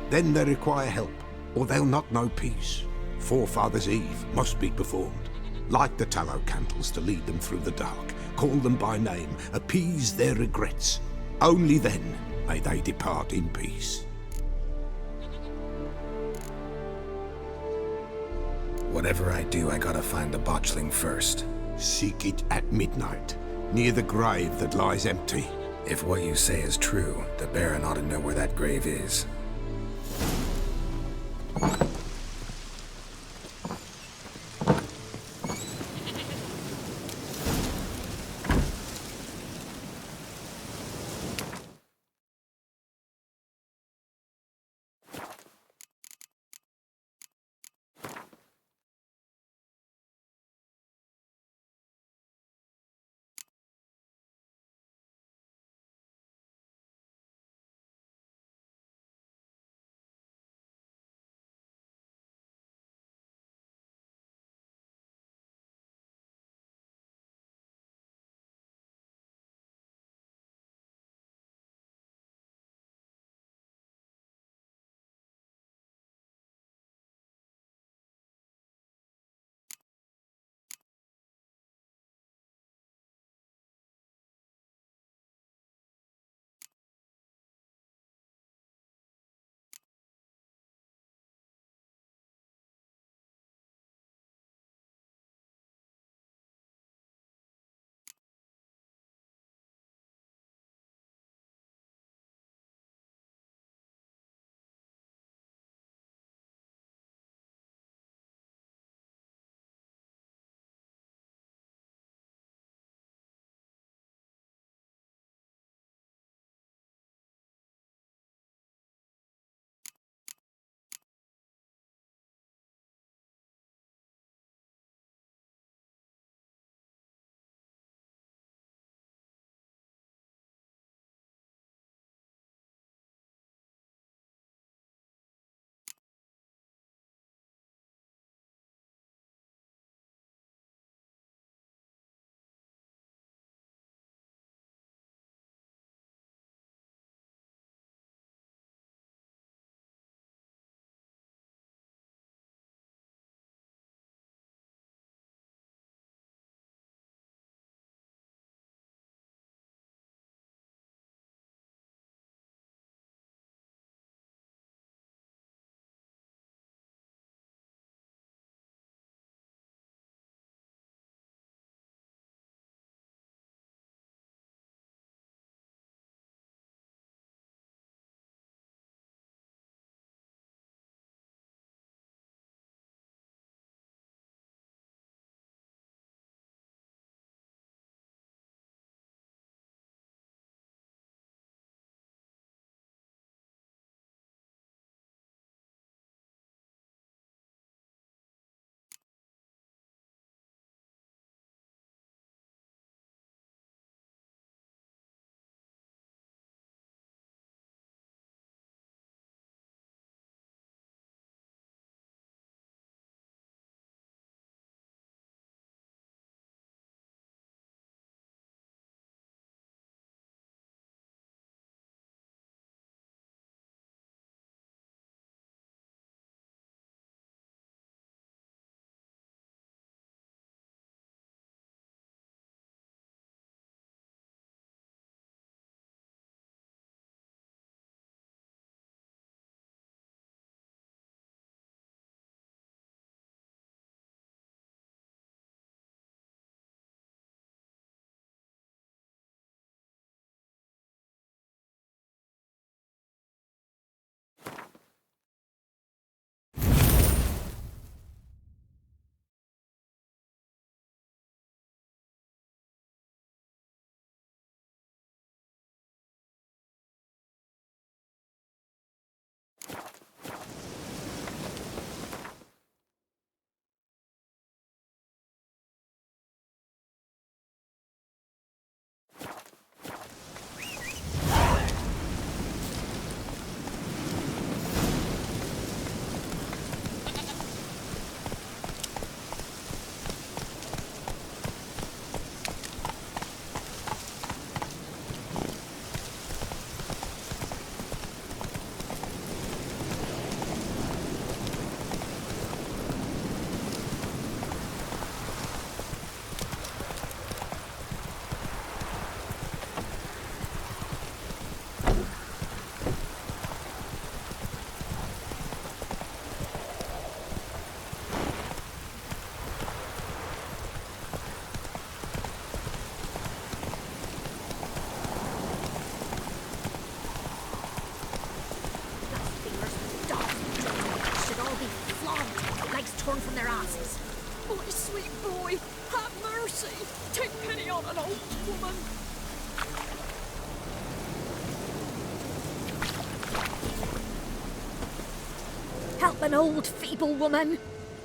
Then they require help, or they'll not know peace. Forefathers' Eve must be performed. Light the tallow candles to lead them through the dark. Call them by name, appease their regrets. Only then may they depart in peace. Whatever I do, I gotta find the botchling first. Seek it at midnight, near the grave that lies empty. If what you say is true, the Baron ought to know where that grave is. an old woman. Help an old, feeble woman.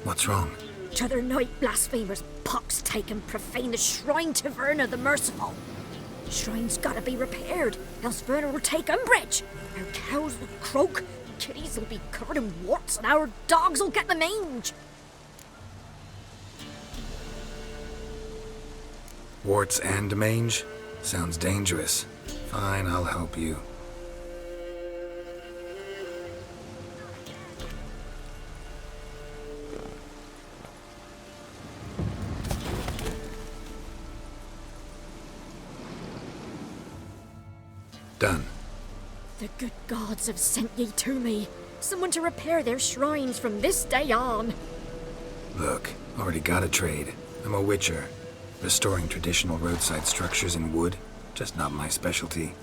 What's wrong? T'other night, blasphemers pox take and profane the shrine to Verna the Merciful. Shrine's gotta be repaired, else Verna will take umbrage. Our cows will croak, kitties will be covered in warts, and our dogs will get the mange. Warts and mange? Sounds dangerous. Fine, I'll help you. Done. The good gods have sent ye to me. Someone to repair their shrines from this day on. Look, already got a trade. I'm a witcher. Restoring traditional roadside structures in wood, just not my specialty.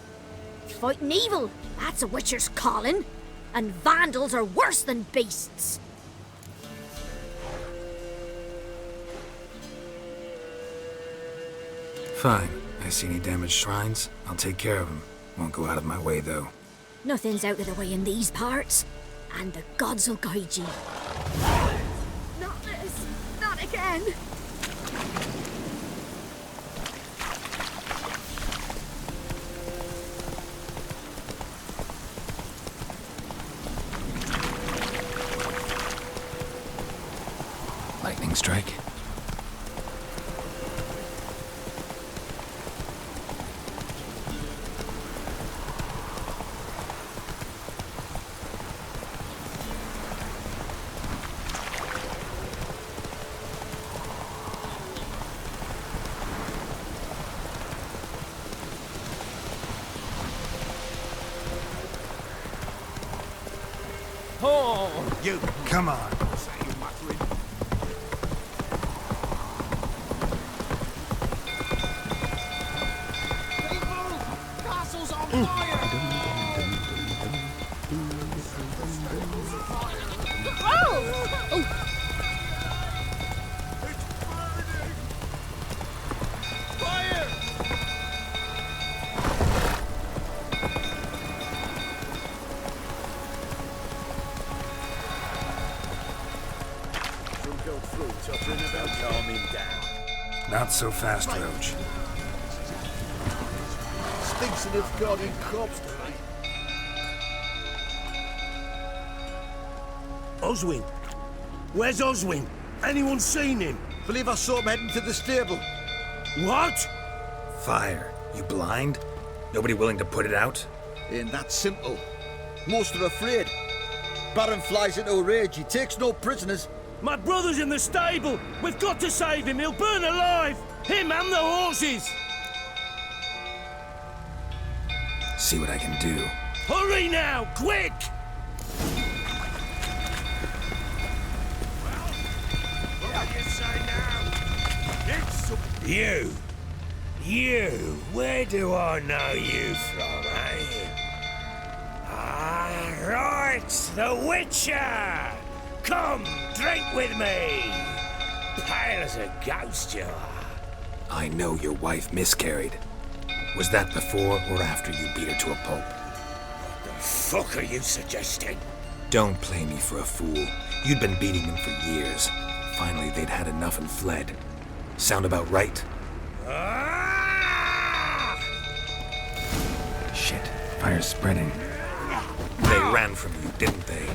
Fighting evil, that's a witcher's calling. And vandals are worse than beasts. Fine. I see any damaged shrines, I'll take care of them. Won't go out of my way, though. Nothing's out of the way in these parts, and the gods will guide you. Not this! Not again! Lightning strike. Oh! You Come on. Castle's on fire! Not so fast, Roach. Stinks and it's got in crops tonight. Oswin? Where's Oswin? Anyone seen him? Believe I saw him heading to the stable. What? Fire. You blind? Nobody willing to put it out? Ain't that simple. Most are afraid. Baron flies into a rage. He takes no prisoners. My brother's in the stable. We've got to save him. He'll burn alive. Him and the horses. See what I can do. Hurry now, quick! You, where do I know you from, eh? Ah, right, the Witcher! Come, drink with me! Pale as a ghost you are. I know your wife miscarried. Was that before or after you beat her to a pulp? What the fuck are you suggesting? Don't play me for a fool. You'd been beating them for years. Finally, they'd had enough and fled. Sound about right? Shit, fire's spreading. They ran from you, didn't they?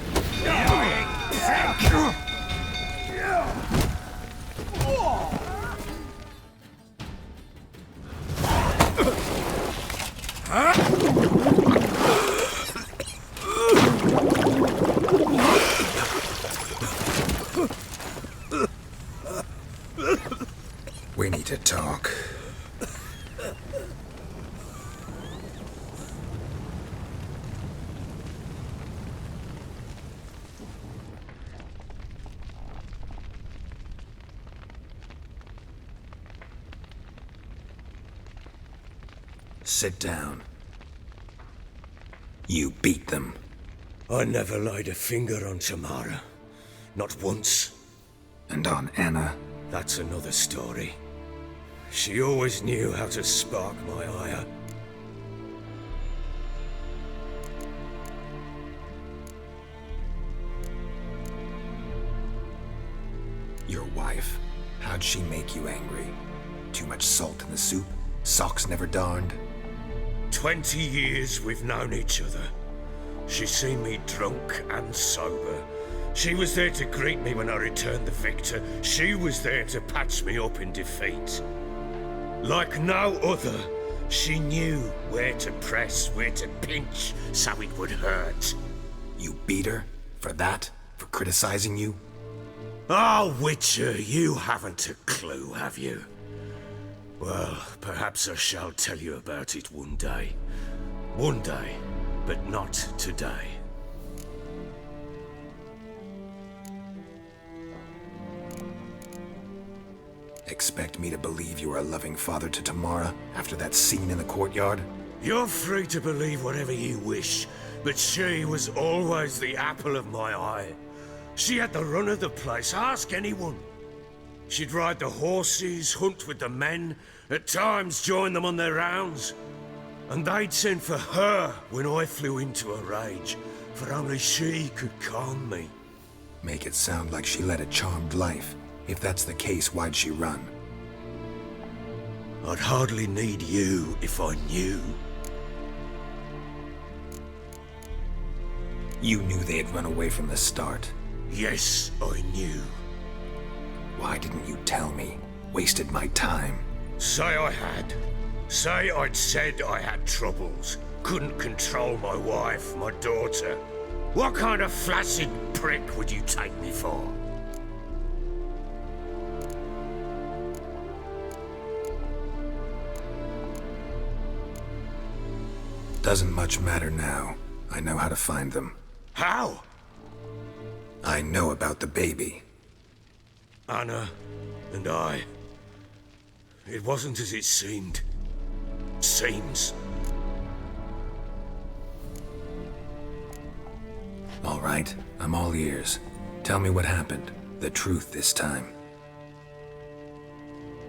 We need to talk. Sit down. You beat them. I never laid a finger on Tamara. Not once. And on Anna? That's another story. She always knew how to spark my ire. Your wife, how'd she make you angry? Too much salt in the soup? Socks never darned? 20 years we've known each other. She's seen me drunk and sober. She was there to greet me when I returned the victor. She was there to patch me up in defeat. Like no other, she knew where to press, where to pinch, so it would hurt. You beat her? For that? For criticizing you? Oh, Witcher, you haven't a clue, have you? Well, perhaps I shall tell you about it one day. One day, but not today. Expect me to believe you are a loving father to Tamara after that scene in the courtyard? You're free to believe whatever you wish, but she was always the apple of my eye. She had the run of the place, ask anyone. She'd ride the horses, hunt with the men, at times join them on their rounds. And they'd send for her when I flew into a rage, for only she could calm me. Make it sound like she led a charmed life. If that's the case, why'd she run? I'd hardly need you if I knew. You knew they'd run away from the start. Yes, I knew. Why didn't you tell me? Wasted my time. Say I had. Say I'd said I had troubles. Couldn't control my wife, my daughter. What kind of flaccid prick would you take me for? Doesn't much matter now. I know how to find them. How? I know about the baby. Anna and I. It wasn't as it seemed. Seems. All right, I'm all ears. Tell me what happened. The truth this time.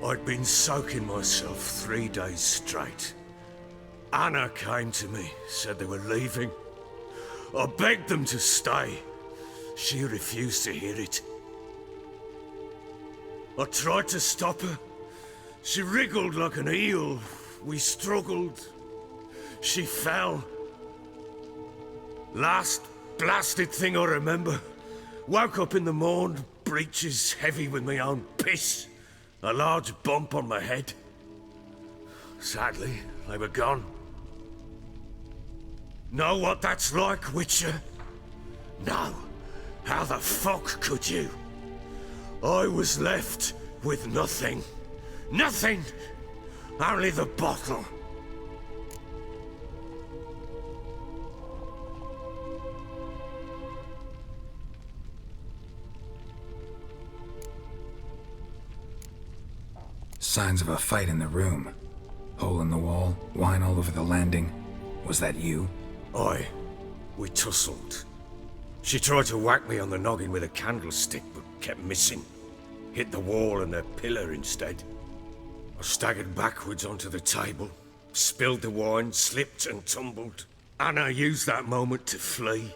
I'd been soaking myself 3 days straight. Anna came to me, said they were leaving. I begged them to stay. She refused to hear it. I tried to stop her. She wriggled like an eel. We struggled. She fell. Last blasted thing I remember. Woke up in the morn, breeches heavy with my own piss. A large bump on my head. Sadly, they were gone. Know what that's like, Witcher? No. How the fuck could you? I was left with nothing. Nothing! Only the bottle. Signs of a fight in the room. Hole in the wall, wine all over the landing. Was that you? Aye. We tussled. She tried to whack me on the noggin with a candlestick, but kept missing. Hit the wall and a pillar instead. I staggered backwards onto the table, spilled the wine, slipped and tumbled. Anna used that moment to flee.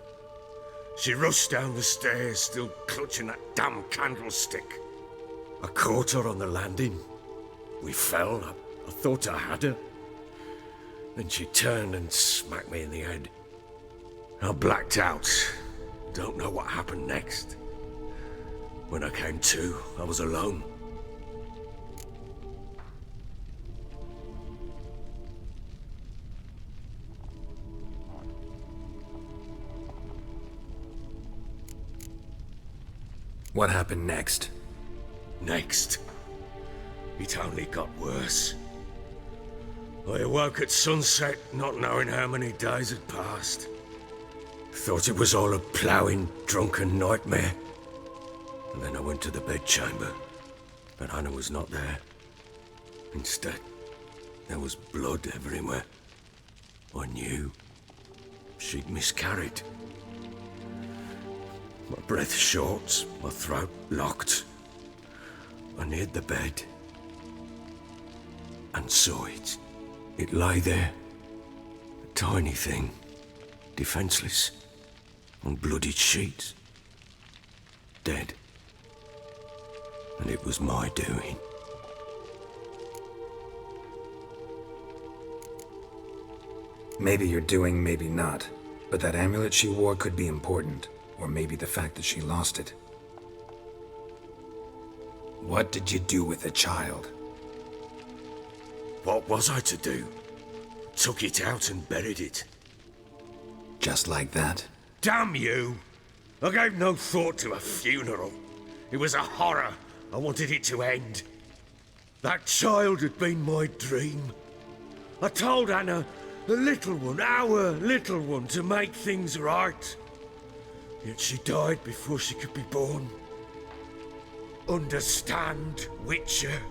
She rushed down the stairs, still clutching that damn candlestick. I caught her on the landing. We fell. I thought I had her. Then she turned and smacked me in the head. I blacked out. Don't know what happened next. When I came to, I was alone. What happened next? Next? It only got worse. I awoke at sunset, not knowing how many days had passed. Thought it was all a ploughing, drunken nightmare. And then I went to the bedchamber, but Anna was not there. Instead, there was blood everywhere. I knew she'd miscarried. My breath short, my throat locked. I neared the bed. and saw it. It lay there, a tiny thing, defenseless, on bloodied sheets, dead. And it was my doing. Maybe you're doing, maybe not. But that amulet she wore could be important. Or maybe the fact that she lost it. What did you do with the child? What was I to do? Took it out and buried it. Just like that? Damn you! I gave no thought to a funeral. It was a horror. I wanted it to end. That child had been my dream. I told Anna, the little one, our little one, to make things right. Yet she died before she could be born. Understand, Witcher?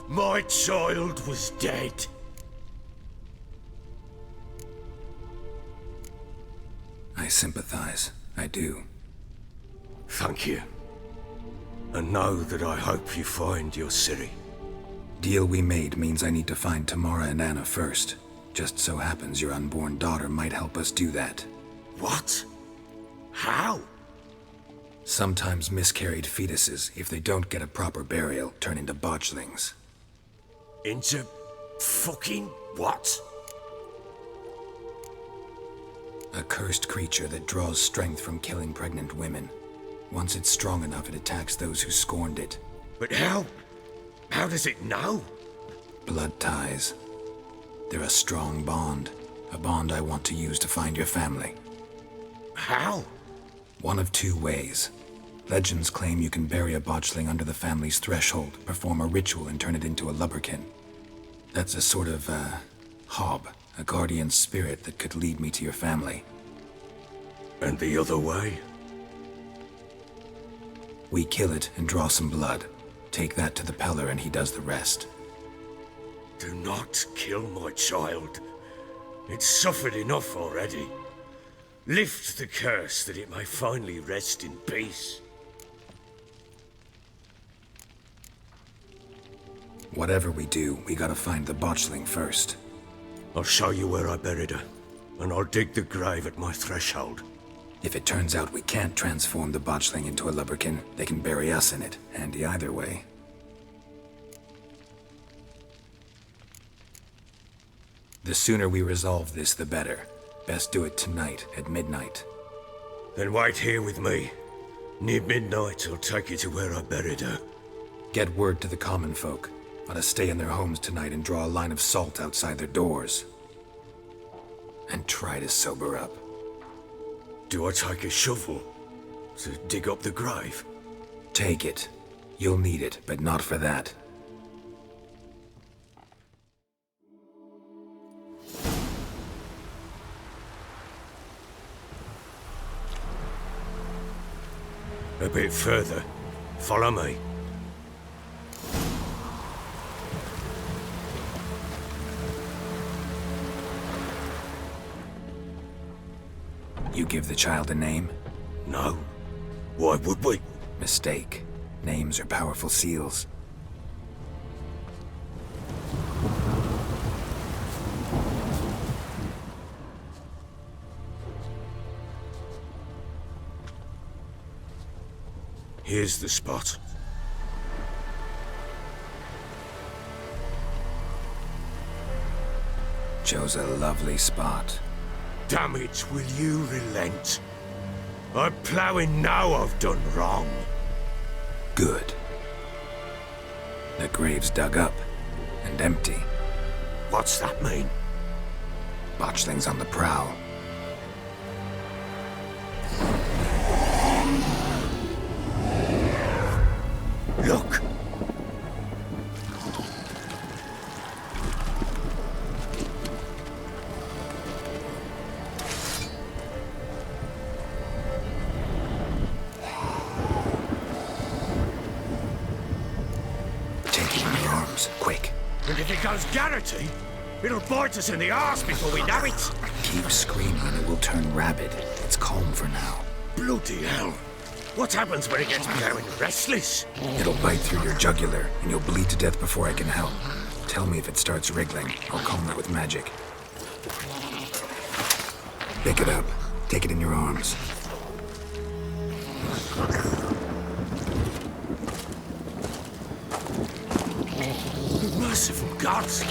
My child was dead. I sympathize. I do. Thank you. And know that I hope you find your Ciri. Deal we made means I need to find Tamara and Anna first. Just so happens your unborn daughter might help us do that. What? How? Sometimes miscarried fetuses, if they don't get a proper burial, turn into botchlings. Into fucking what? A cursed creature that draws strength from killing pregnant women. Once it's strong enough, it attacks those who scorned it. But how? How does it know? Blood ties. They're a strong bond. A bond I want to use to find your family. How? One of two ways. Legends claim you can bury a botchling under the family's threshold, perform a ritual, and turn it into a lubberkin. That's a sort of, hob, a guardian spirit that could lead me to your family. And the other way? We kill it and draw some blood. Take that to the Peller and he does the rest. Do not kill my child. It's suffered enough already. Lift the curse that it may finally rest in peace. Whatever we do, we gotta find the botchling first. I'll show you where I buried her, and I'll dig the grave at my threshold. If it turns out we can't transform the botchling into a lubberkin, they can bury us in it. Handy either way. The sooner we resolve this, the better. Best do it tonight, at midnight. Then wait here with me. Near midnight, I'll take you to where I buried her. Get word to the common folk. Let us stay in their homes tonight and draw a line of salt outside their doors. And try to sober up. Do I take a shovel to dig up the grave? Take it. You'll need it, but not for that. A bit further. Follow me. You give the child a name? No. Why would we? Mistake. Names are powerful seals. Here's the spot. Chose a lovely spot. Damn it, will you relent? I'm ploughing now I've done wrong. Good. The grave's dug up and empty. What's that mean? Botchling's on the prowl. Look! Quick. And if it goes Garrity, it'll bite us in the arse before we know it. Keep screaming and it will turn rabid. It's calm for now. Bloody hell. What happens when it gets blowing restless? It'll bite through your jugular and you'll bleed to death before I can help. Tell me if it starts wriggling. I'll calm it with magic. Pick it up. Take it in your arms. Merciful gods!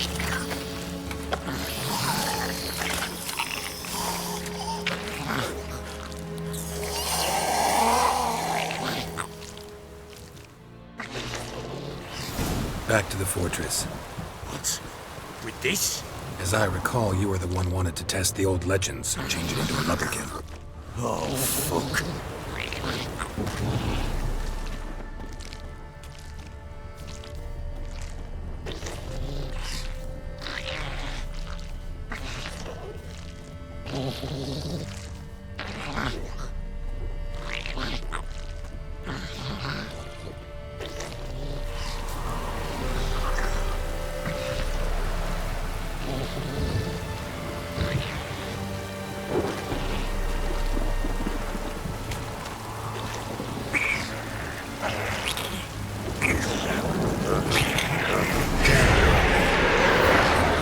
Back to the fortress. What? With this? As I recall, you were the one wanted to test the old legends, change it into a lubberkin. Oh, fuck.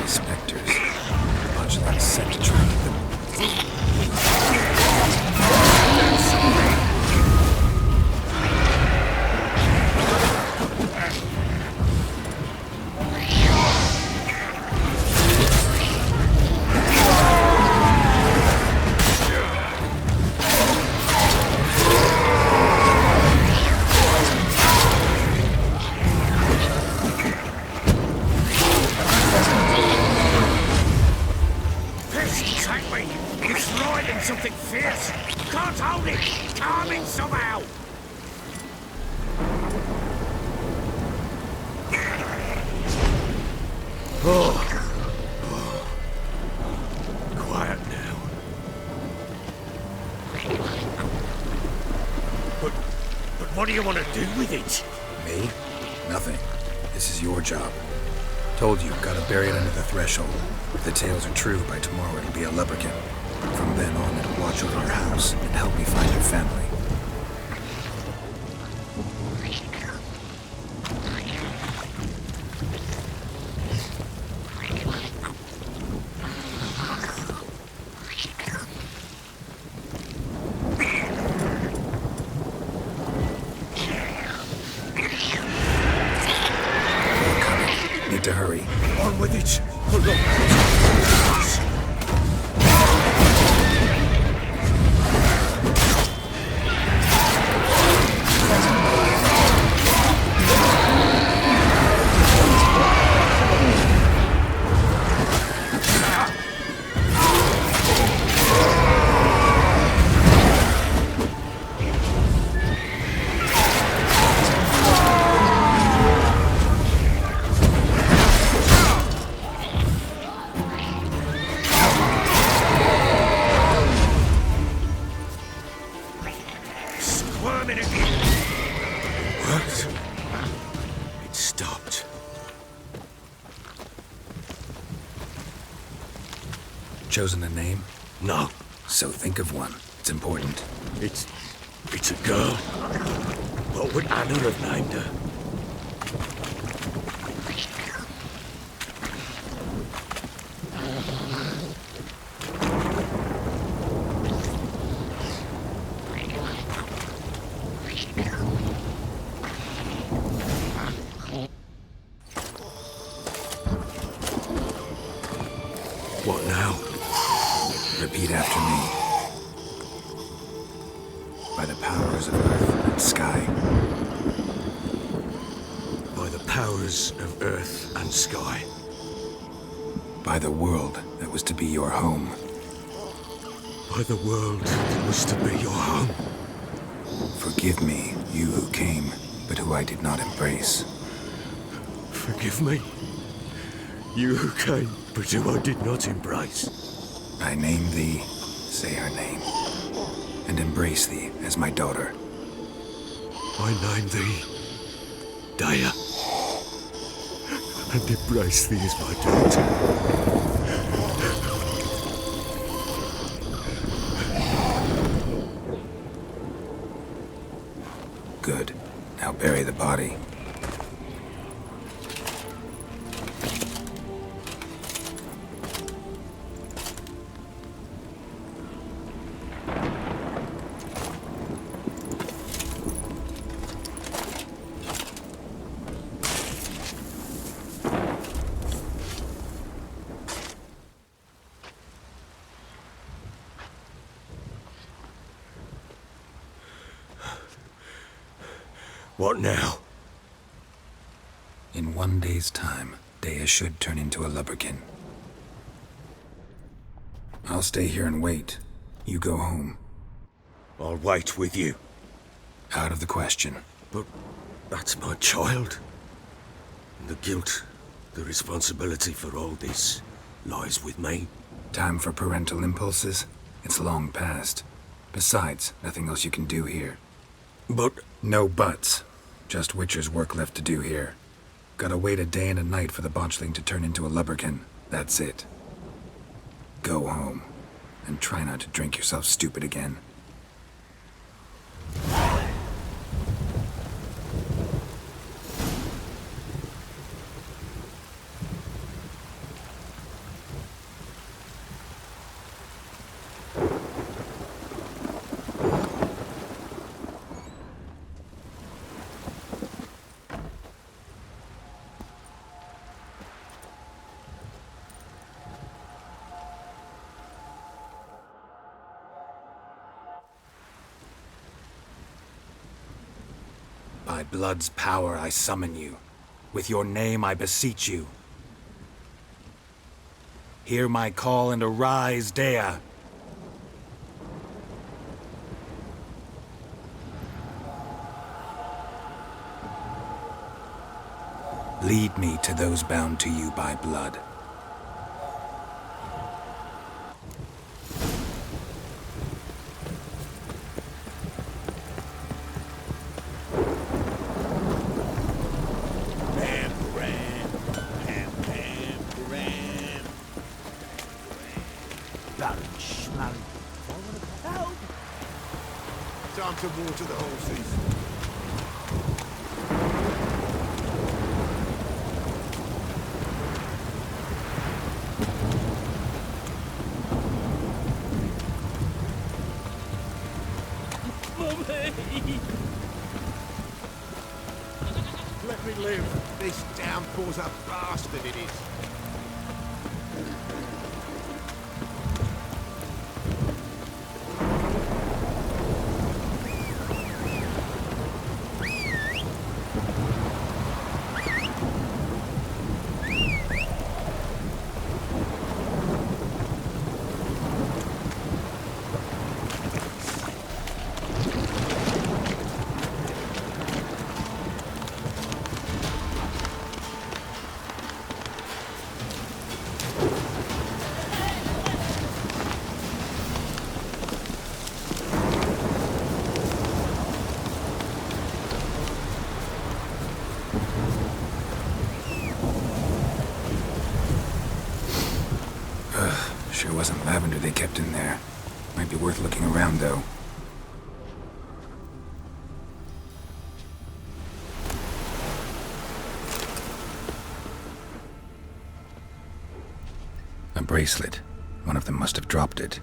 Spectres. A bunch of that scent attracted them. Something fierce! Can't hold it! Calming somehow! Oh. Quiet now. But what do you want to do with it? Me? Nothing. This is your job. Told you, gotta bury it under the threshold. If the tales are true, by tomorrow it'll be a lubberkin. From then on, it'll watch over your house and help me find your family. They're coming. Need to hurry. On with it! Hold on! It stopped. Chosen a name? No. So think of one. It's important. It's a girl. What would Anna have named her? What now? Repeat after me. By the powers of earth and sky. By the powers of earth and sky. By the world that was to be your home. By the world that was to be your home. Forgive me, you who came, but who I did not embrace. Forgive me, you who came, but who I did not embrace. I name thee, say her name, and embrace thee as my daughter. I name thee, Daya, and embrace thee as my daughter. Good. Now bury the body. What now? In 1 day's time, Dea should turn into a lubberkin. I'll stay here and wait. You go home. I'll wait with you. Out of the question. But that's my child. And the guilt, the responsibility for all this lies with me. Time for parental impulses? It's long past. Besides, nothing else you can do here. But... No buts. Just Witcher's work left to do here. Gotta wait a day and a night for the botchling to turn into a lubberkin. That's it. Go home. And try not to drink yourself stupid again. By blood's power I summon you. With your name I beseech you. Hear my call and arise, Dea. Lead me to those bound to you by blood. Time to water the horses. Let me live. This downpour's a bastard, it is. Sure wasn't lavender they kept in there. Might be worth looking around, though. A bracelet. One of them must have dropped it.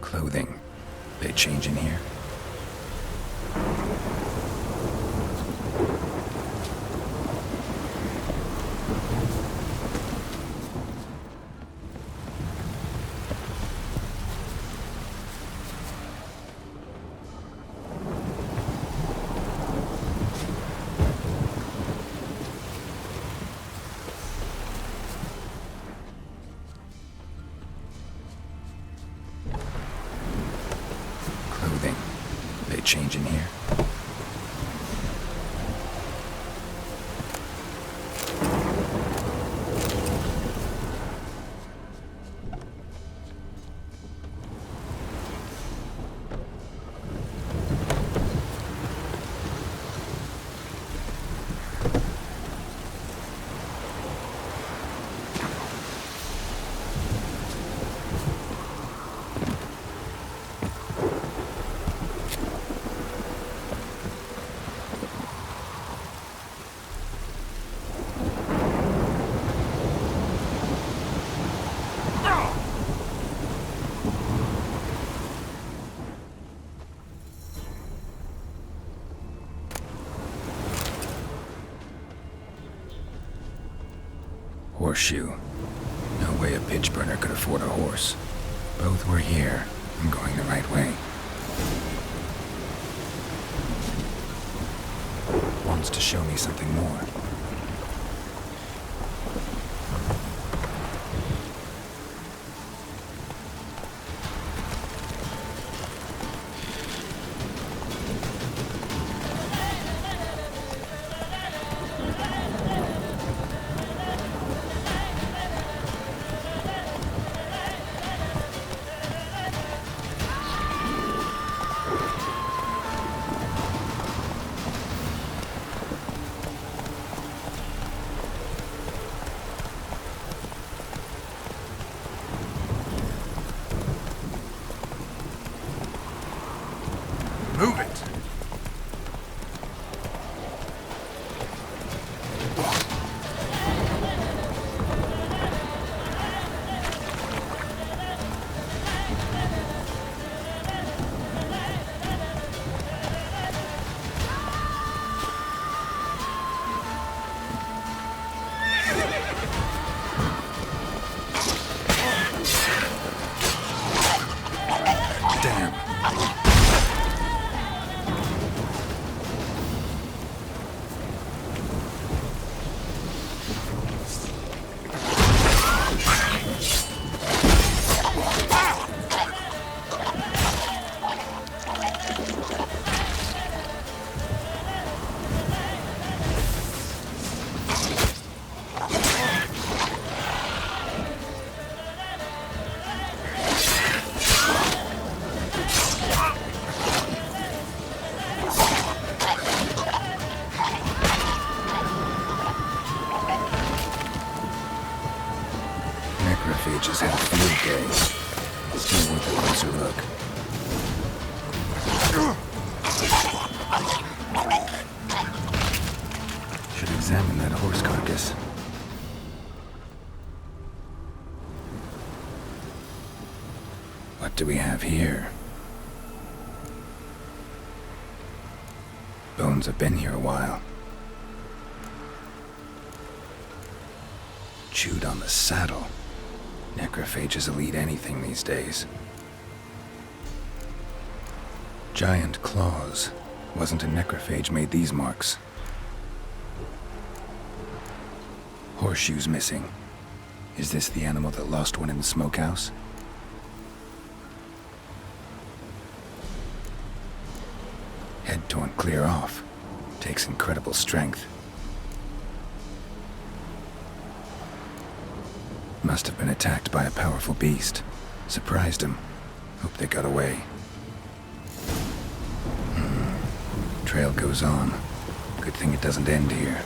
Clothing. They change in here? Clothing. They change in here? Horseshoe. way a pitch burner could afford a horse. Both were here and going the right way. Wants to show me something more. Move it! Damn. Necrophages had a field day. Still worth a closer look. Should examine that horse carcass. What do we have here? Bones have been here a while. Chewed on the saddle. Necrophages will eat anything these days. Giant claws. Wasn't a necrophage made these marks. Horseshoes missing. Is this the animal that lost one in the smokehouse? Head torn clear off. Takes incredible strength. Must have been attacked by a powerful beast. Surprised him. Hope they got away. Trail goes on. Good thing it doesn't end here.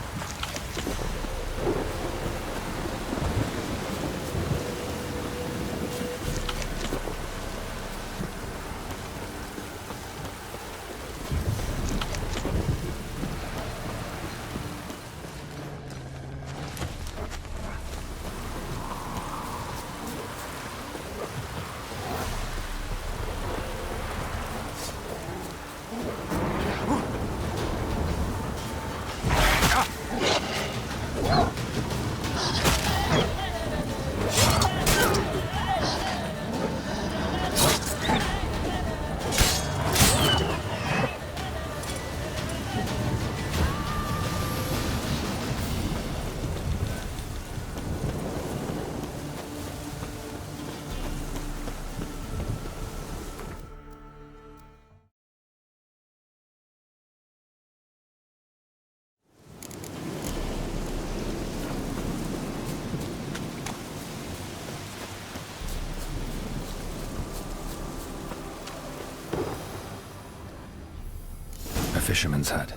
Fisherman's hut.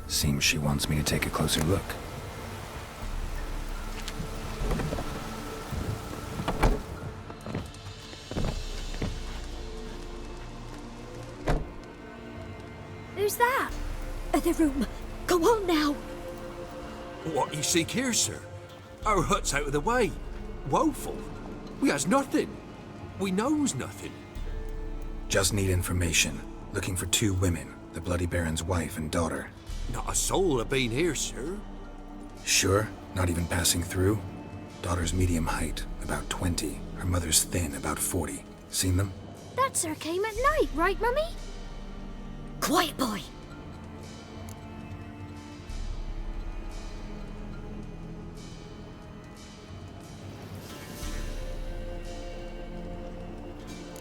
Seems she wants me to take a closer look. Who's that? The room. Go on now. What you seek here, sir? Our hut's out of the way. Woeful. We has nothing. We knows nothing. Just need information. Looking for 2 women. The Bloody Baron's wife and daughter. Not a soul have been here, sir. Sure? Not even passing through? Daughter's medium height, about 20. Her mother's thin, about 40. Seen them? That sir came at night, right, Mummy? Quiet, boy!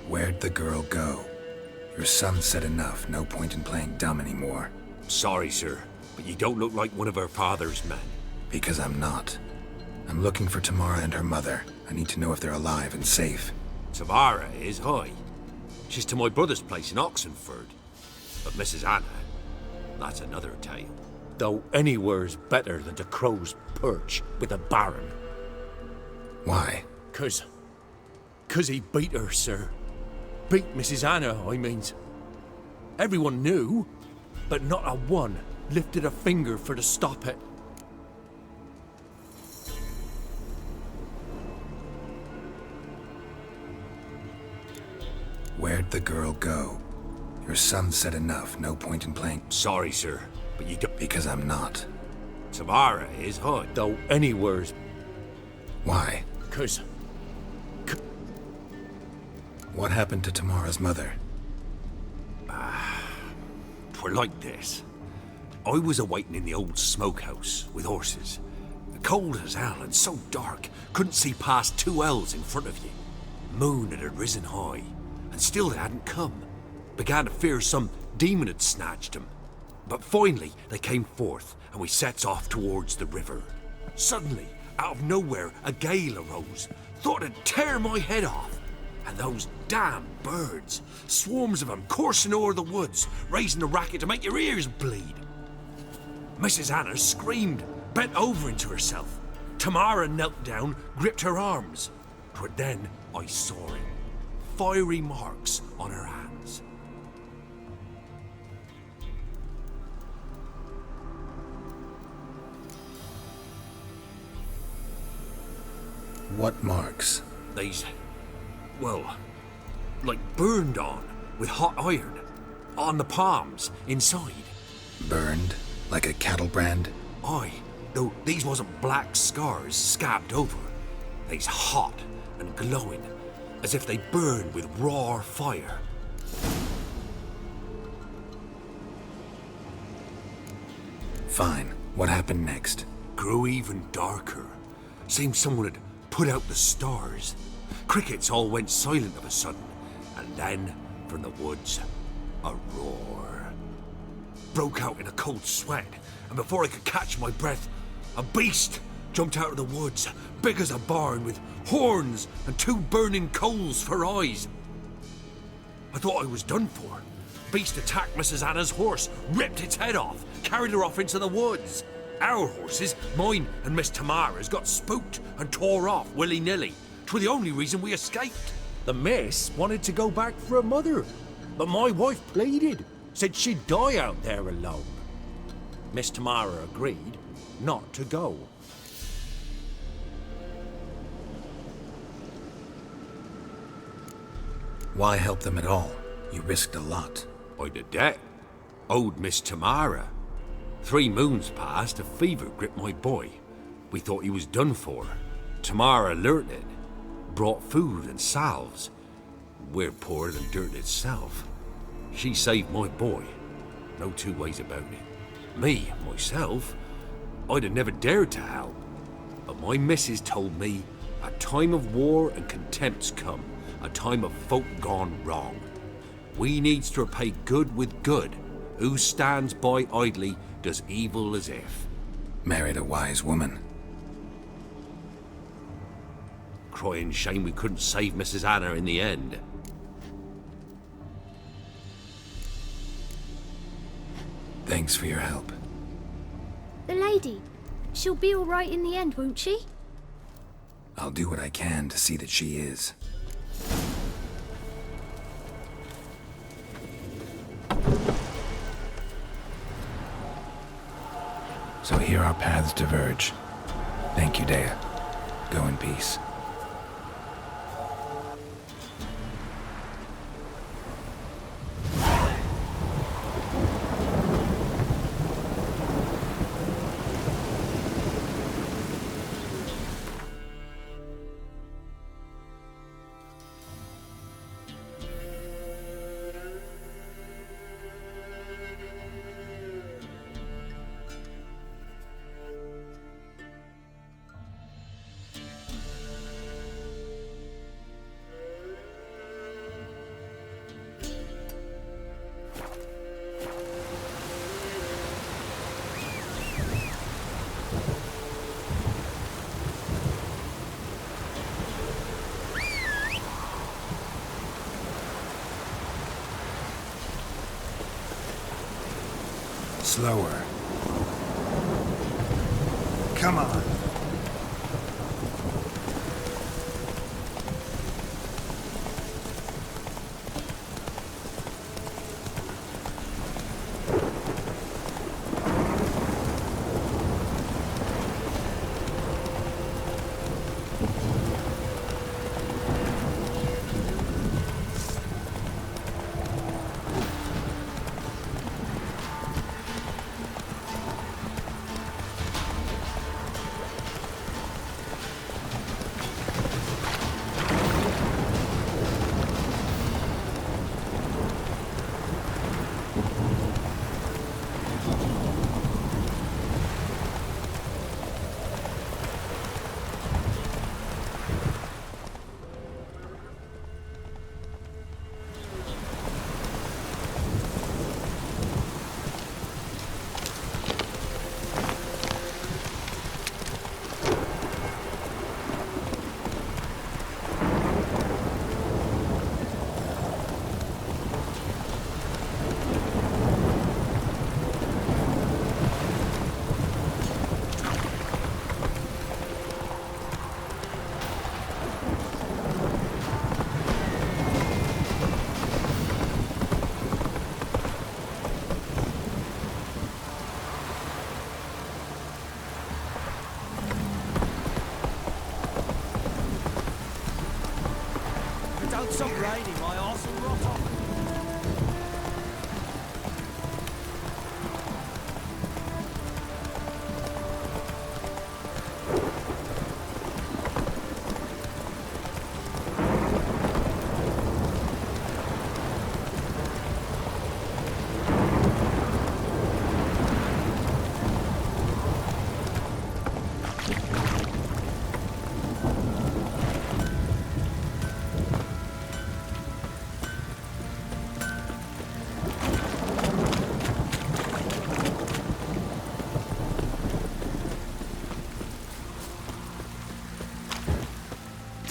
Where'd the girl go? Your son said enough. No point in playing dumb anymore. Sorry, sir, but you don't look like one of her father's men. Because I'm not. I'm looking for Tamara and her mother. I need to know if they're alive and safe. Tamara is high. She's to my brother's place in Oxenford. But Mrs. Anna, that's another tale. Though anywhere's better than to Crow's Perch with a baron. Why? 'Cause he beat her, sir. Beat Mrs. Anna, I means. Everyone knew, but not a one lifted a finger for to stop it. Where'd the girl go? Your son said enough. No point in playing. Sorry, sir, but you don't. Because I'm not. Tamara is high. Though anywhere's. Why? 'Cause. What happened to Tamara's mother? 'Twere like this. I was awaiting in the old smokehouse with horses. Cold as hell and so dark, couldn't see past 2 ells in front of you. Moon had risen high, and still they hadn't come. Began to fear some demon had snatched them. But finally they came forth, and we sets off towards the river. Suddenly, out of nowhere, a gale arose. Thought it'd tear my head off. And those damn birds, swarms of them coursing o'er the woods, raising a racket to make your ears bleed. Mrs. Anna screamed, bent over into herself. Tamara knelt down, gripped her arms. 'Twere then I saw it. Fiery marks on her hands. What marks? These, well, like burned on with hot iron. On the palms, inside. Burned? Like a cattle brand? Aye, though these wasn't black scars scabbed over. They's hot and glowing, as if they burned with raw fire. Fine. What happened next? Grew even darker. Seemed someone had put out the stars. Crickets all went silent of a sudden, and then, from the woods, a roar. Broke out in a cold sweat, and before I could catch my breath, a beast jumped out of the woods, big as a barn, with horns and 2 burning coals for eyes. I thought I was done for. Beast attacked Mrs. Anna's horse, ripped its head off, carried her off into the woods. Our horses, mine and Miss Tamara's, got spooked and tore off willy-nilly. 'Twere the only reason we escaped. The miss wanted to go back for her mother, but my wife pleaded, said she'd die out there alone. Miss Tamara agreed not to go. Why help them at all? You risked a lot. By the debt. Owed Miss Tamara. 3 moons passed, a fever gripped my boy. We thought he was done for. Tamara learnt it. Brought food and salves. We're poorer than dirt itself. She saved my boy. No 2 ways about it. Me, myself, I'd have never dared to help. But my missus told me a time of war and contempt's come. A time of folk gone wrong. We needs to repay good with good. Who stands by idly does evil as if. Married a wise woman. Crying shame we couldn't save Mrs. Anna in the end. Thanks for your help. The lady, she'll be all right in the end, won't she? I'll do what I can to see that she is. So here our paths diverge. Thank you, Dea. Go in peace. Slower. Come on. Don't stop raining, my arse will rot off.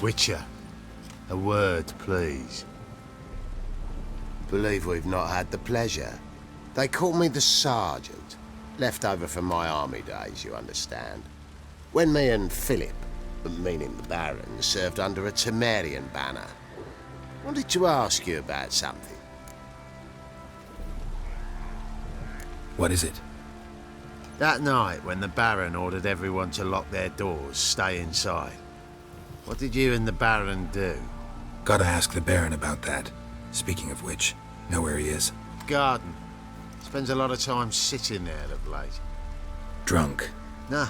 Witcher, a word, please. Believe we've not had the pleasure. They call me the Sergeant. Left over from my army days, you understand. When me and Philip, meaning the Baron, served under a Temerian banner. Wanted to ask you about something. What is it? That night when the Baron ordered everyone to lock their doors, stay inside. What did you and the Baron do? Gotta ask the Baron about that. Speaking of which, know where he is? Garden. Spends a lot of time sitting there of late. Drunk. No.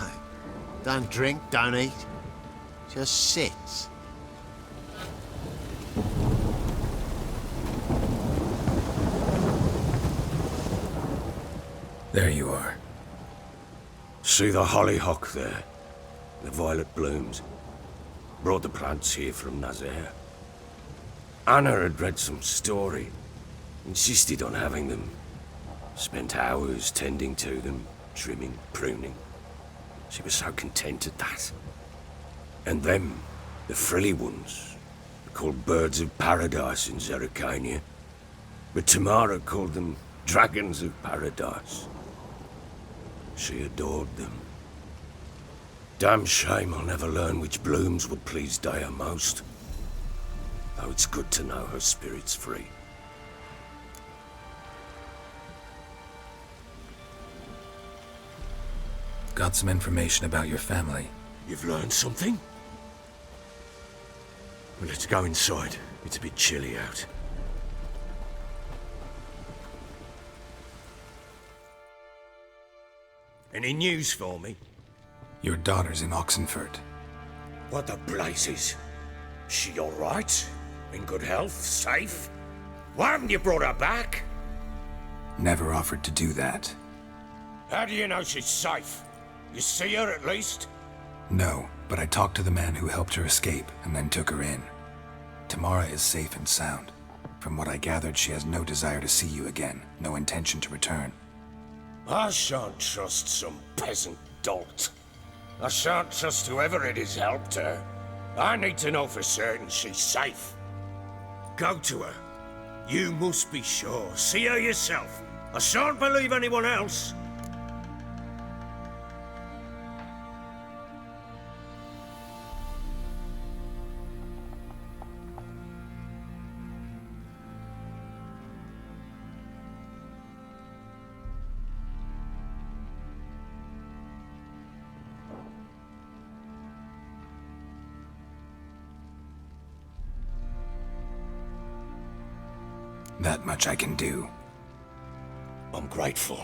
Don't drink, don't eat. Just sits. There you are. See the hollyhock there? The violet blooms. Brought the plants here from Nazaire. Anna had read some story. Insisted on having them. Spent hours tending to them, trimming, pruning. She was so content at that. And them, the frilly ones, called birds of paradise in Zerrikania. But Tamara called them dragons of paradise. She adored them. Damn shame I'll never learn which blooms would please Daya most. Though it's good to know her spirit's free. Got some information about your family. You've learned something? Well, let's go inside. It's a bit chilly out. Any news for me? Your daughter's in Oxenfurt. What the blazes? She all right? In good health? Safe? Why haven't you brought her back? Never offered to do that. How do you know she's safe? You see her at least? No, but I talked to the man who helped her escape and then took her in. Tamara is safe and sound. From what I gathered, she has no desire to see you again, no intention to return. I shan't trust some peasant dolt. I shan't trust whoever it is helped her. I need to know for certain she's safe. Go to her. You must be sure. See her yourself. I shan't believe anyone else. That much I can do. I'm grateful.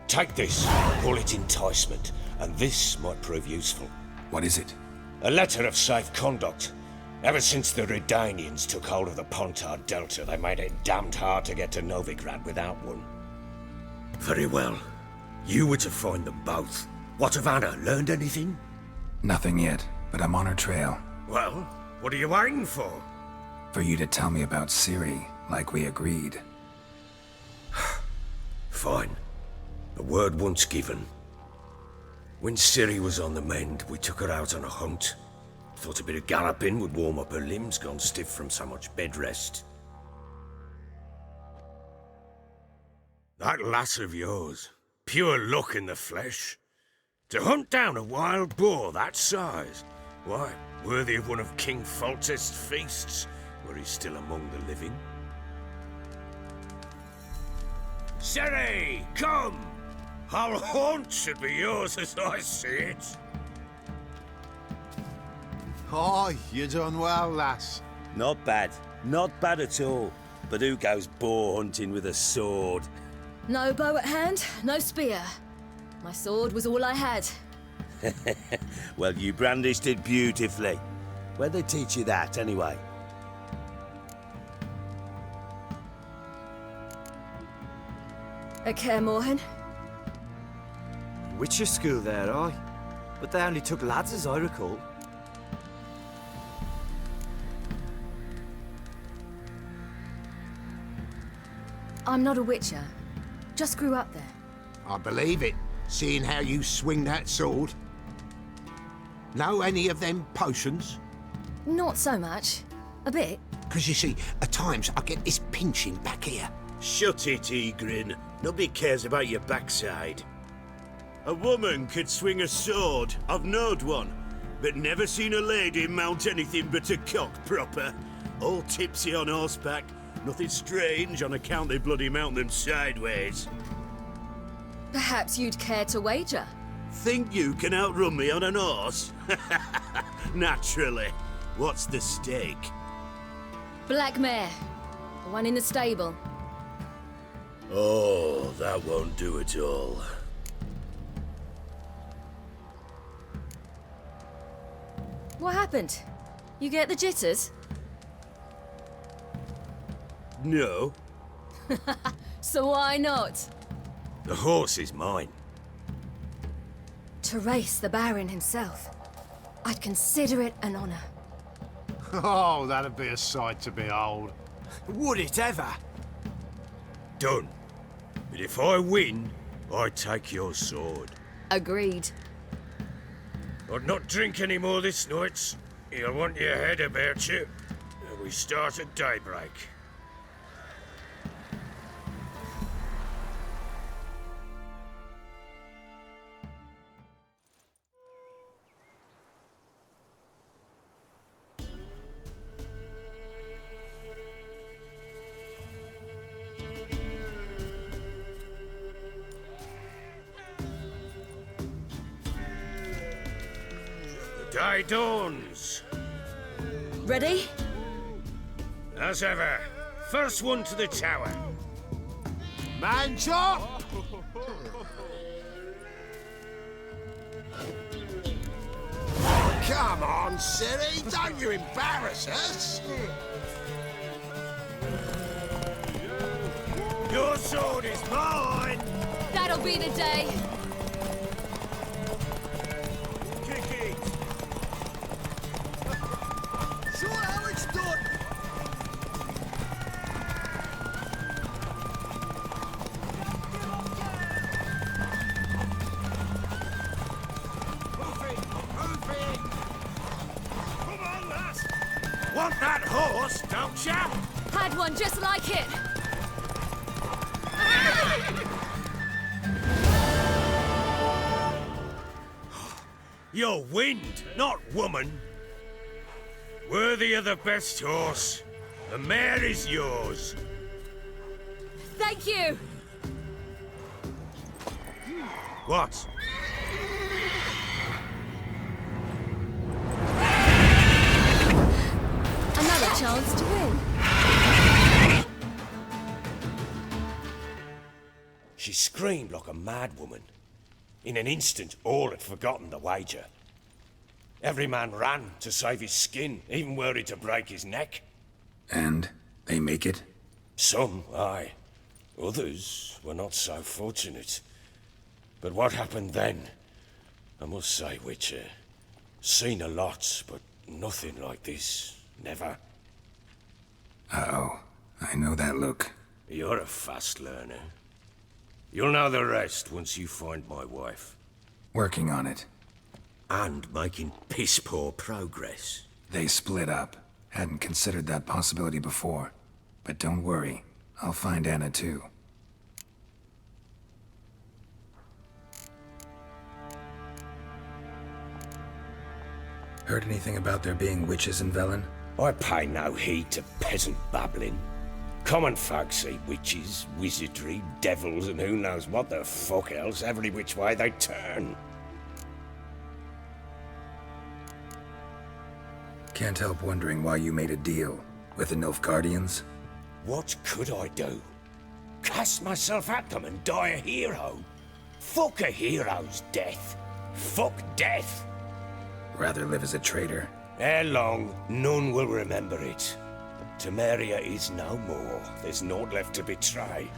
Take this, call it enticement, and this might prove useful. What is it? A letter of safe conduct. Ever since the Redanians took hold of the Pontard Delta, they made it damned hard to get to Novigrad without one. Very well. You were to find them both. What of Anna? Learned anything? Nothing yet, but I'm on her trail. Well, what are you waiting for? For you to tell me about Ciri, like we agreed. Fine. The word once given. When Ciri was on the mend, we took her out on a hunt. Thought a bit of galloping would warm up her limbs, gone stiff from so much bed rest. That lass of yours, pure luck in the flesh. To hunt down a wild boar that size, why, worthy of one of King Foltest's feasts, were he still among the living. Ciri, come! Our haunt should be yours as I see it. Oh, you done well, lass. Not bad. Not bad at all. But who goes boar hunting with a sword? No bow at hand, no spear. My sword was all I had. Well, you brandished it beautifully. Where'd they teach you that, anyway? At Kaer Morhen. Witcher school there, aye. But they only took lads, as I recall. I'm not a witcher. Just grew up there. I believe it, seeing how you swing that sword. Know any of them potions? Not so much. A bit. Because you see, at times I get this pinching back here. Shut it, Egrin. Nobody cares about your backside. A woman could swing a sword. I've knowed one. But never seen a lady mount anything but a cock proper. All tipsy on horseback. Nothing strange on account they bloody mount them sideways. Perhaps you'd care to wager? Think you can outrun me on an horse? Naturally. What's the stake? Black mare. The one in the stable. Oh, that won't do it all. What happened? You get the jitters? No. So why not? The horse is mine. To race the Baron himself. I'd consider it an honor. Oh, that'd be a sight to behold. Would it ever? Done. But if I win, I take your sword. Agreed. I'd not drink any more this night. You'll want your head about you. We start at daybreak. Day dawns. Ready? As ever. First one to the tower. Man chop! Come on, Ciri, don't you embarrass us. Your sword is mine! That'll be the day. Sure how it's done. Come on, lass! Want that horse, don't ya? Had one just like it. You're wind, not woman. Worthy of the best horse. The mare is yours. Thank you! What? Another chance to win. She screamed like a mad woman. In an instant, all had forgotten the wager. Every man ran to save his skin, even were he to break his neck. And they make it? Some, aye. Others were not so fortunate. But what happened then? I must say, Witcher, seen a lot, but nothing like this. Never. Uh-oh. I know that look. You're a fast learner. You'll know the rest once you find my wife. Working on it. And making piss-poor progress. They split up. Hadn't considered that possibility before. But don't worry. I'll find Anna too. Heard anything about there being witches in Velen? I pay no heed to peasant babbling. Common folk see witches, wizardry, devils, and who knows what the fuck else every which way they turn. Can't help wondering why you made a deal with the Nilfgaardians. What could I do? Cast myself at them and die a hero? Fuck a hero's death. Fuck death. Rather live as a traitor. Ere long, none will remember it. Temeria is no more. There's naught left to betray.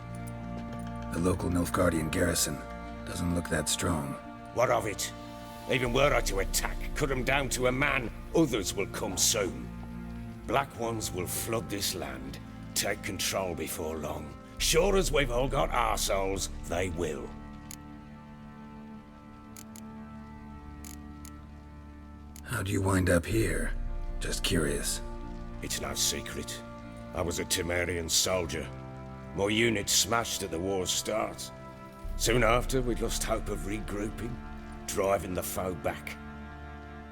The local Nilfgaardian garrison doesn't look that strong. What of it? Even were I to attack, cut them down to a man, others will come soon. Black ones will flood this land, take control before long. Sure as we've all got arseholes, they will. How'd you wind up here? Just curious. It's no secret. I was a Temerian soldier. My unit smashed at the war's start. Soon after, we lost hope of regrouping, driving the foe back.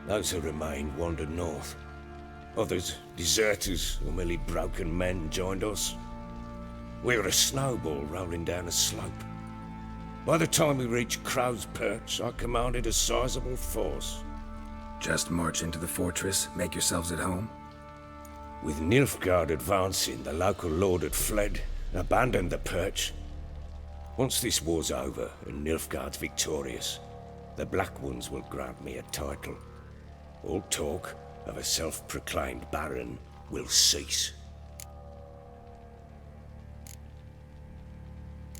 Those who remained wandered north. Others, deserters or merely broken men, joined us. We were a snowball rolling down a slope. By the time we reached Crow's Perch, I commanded a sizable force. Just march into the fortress, make yourselves at home? With Nilfgaard advancing, the local lord had fled, abandoned the Perch. Once this war's over and Nilfgaard's victorious, the Black Ones will grant me a title. All talk of a self-proclaimed baron will cease.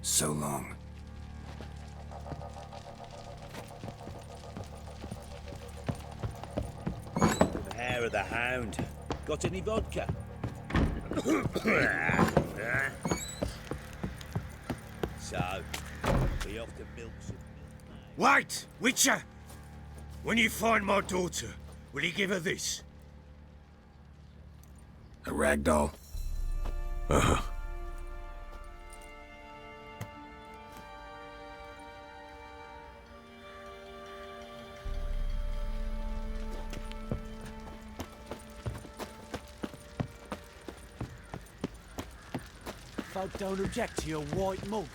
So long. The hair of the hound. Got any vodka? So, we off to milk some... Wait, Witcher! When you find my daughter, will you give her this? A rag doll? Uh-huh. Folk don't object to your white mug.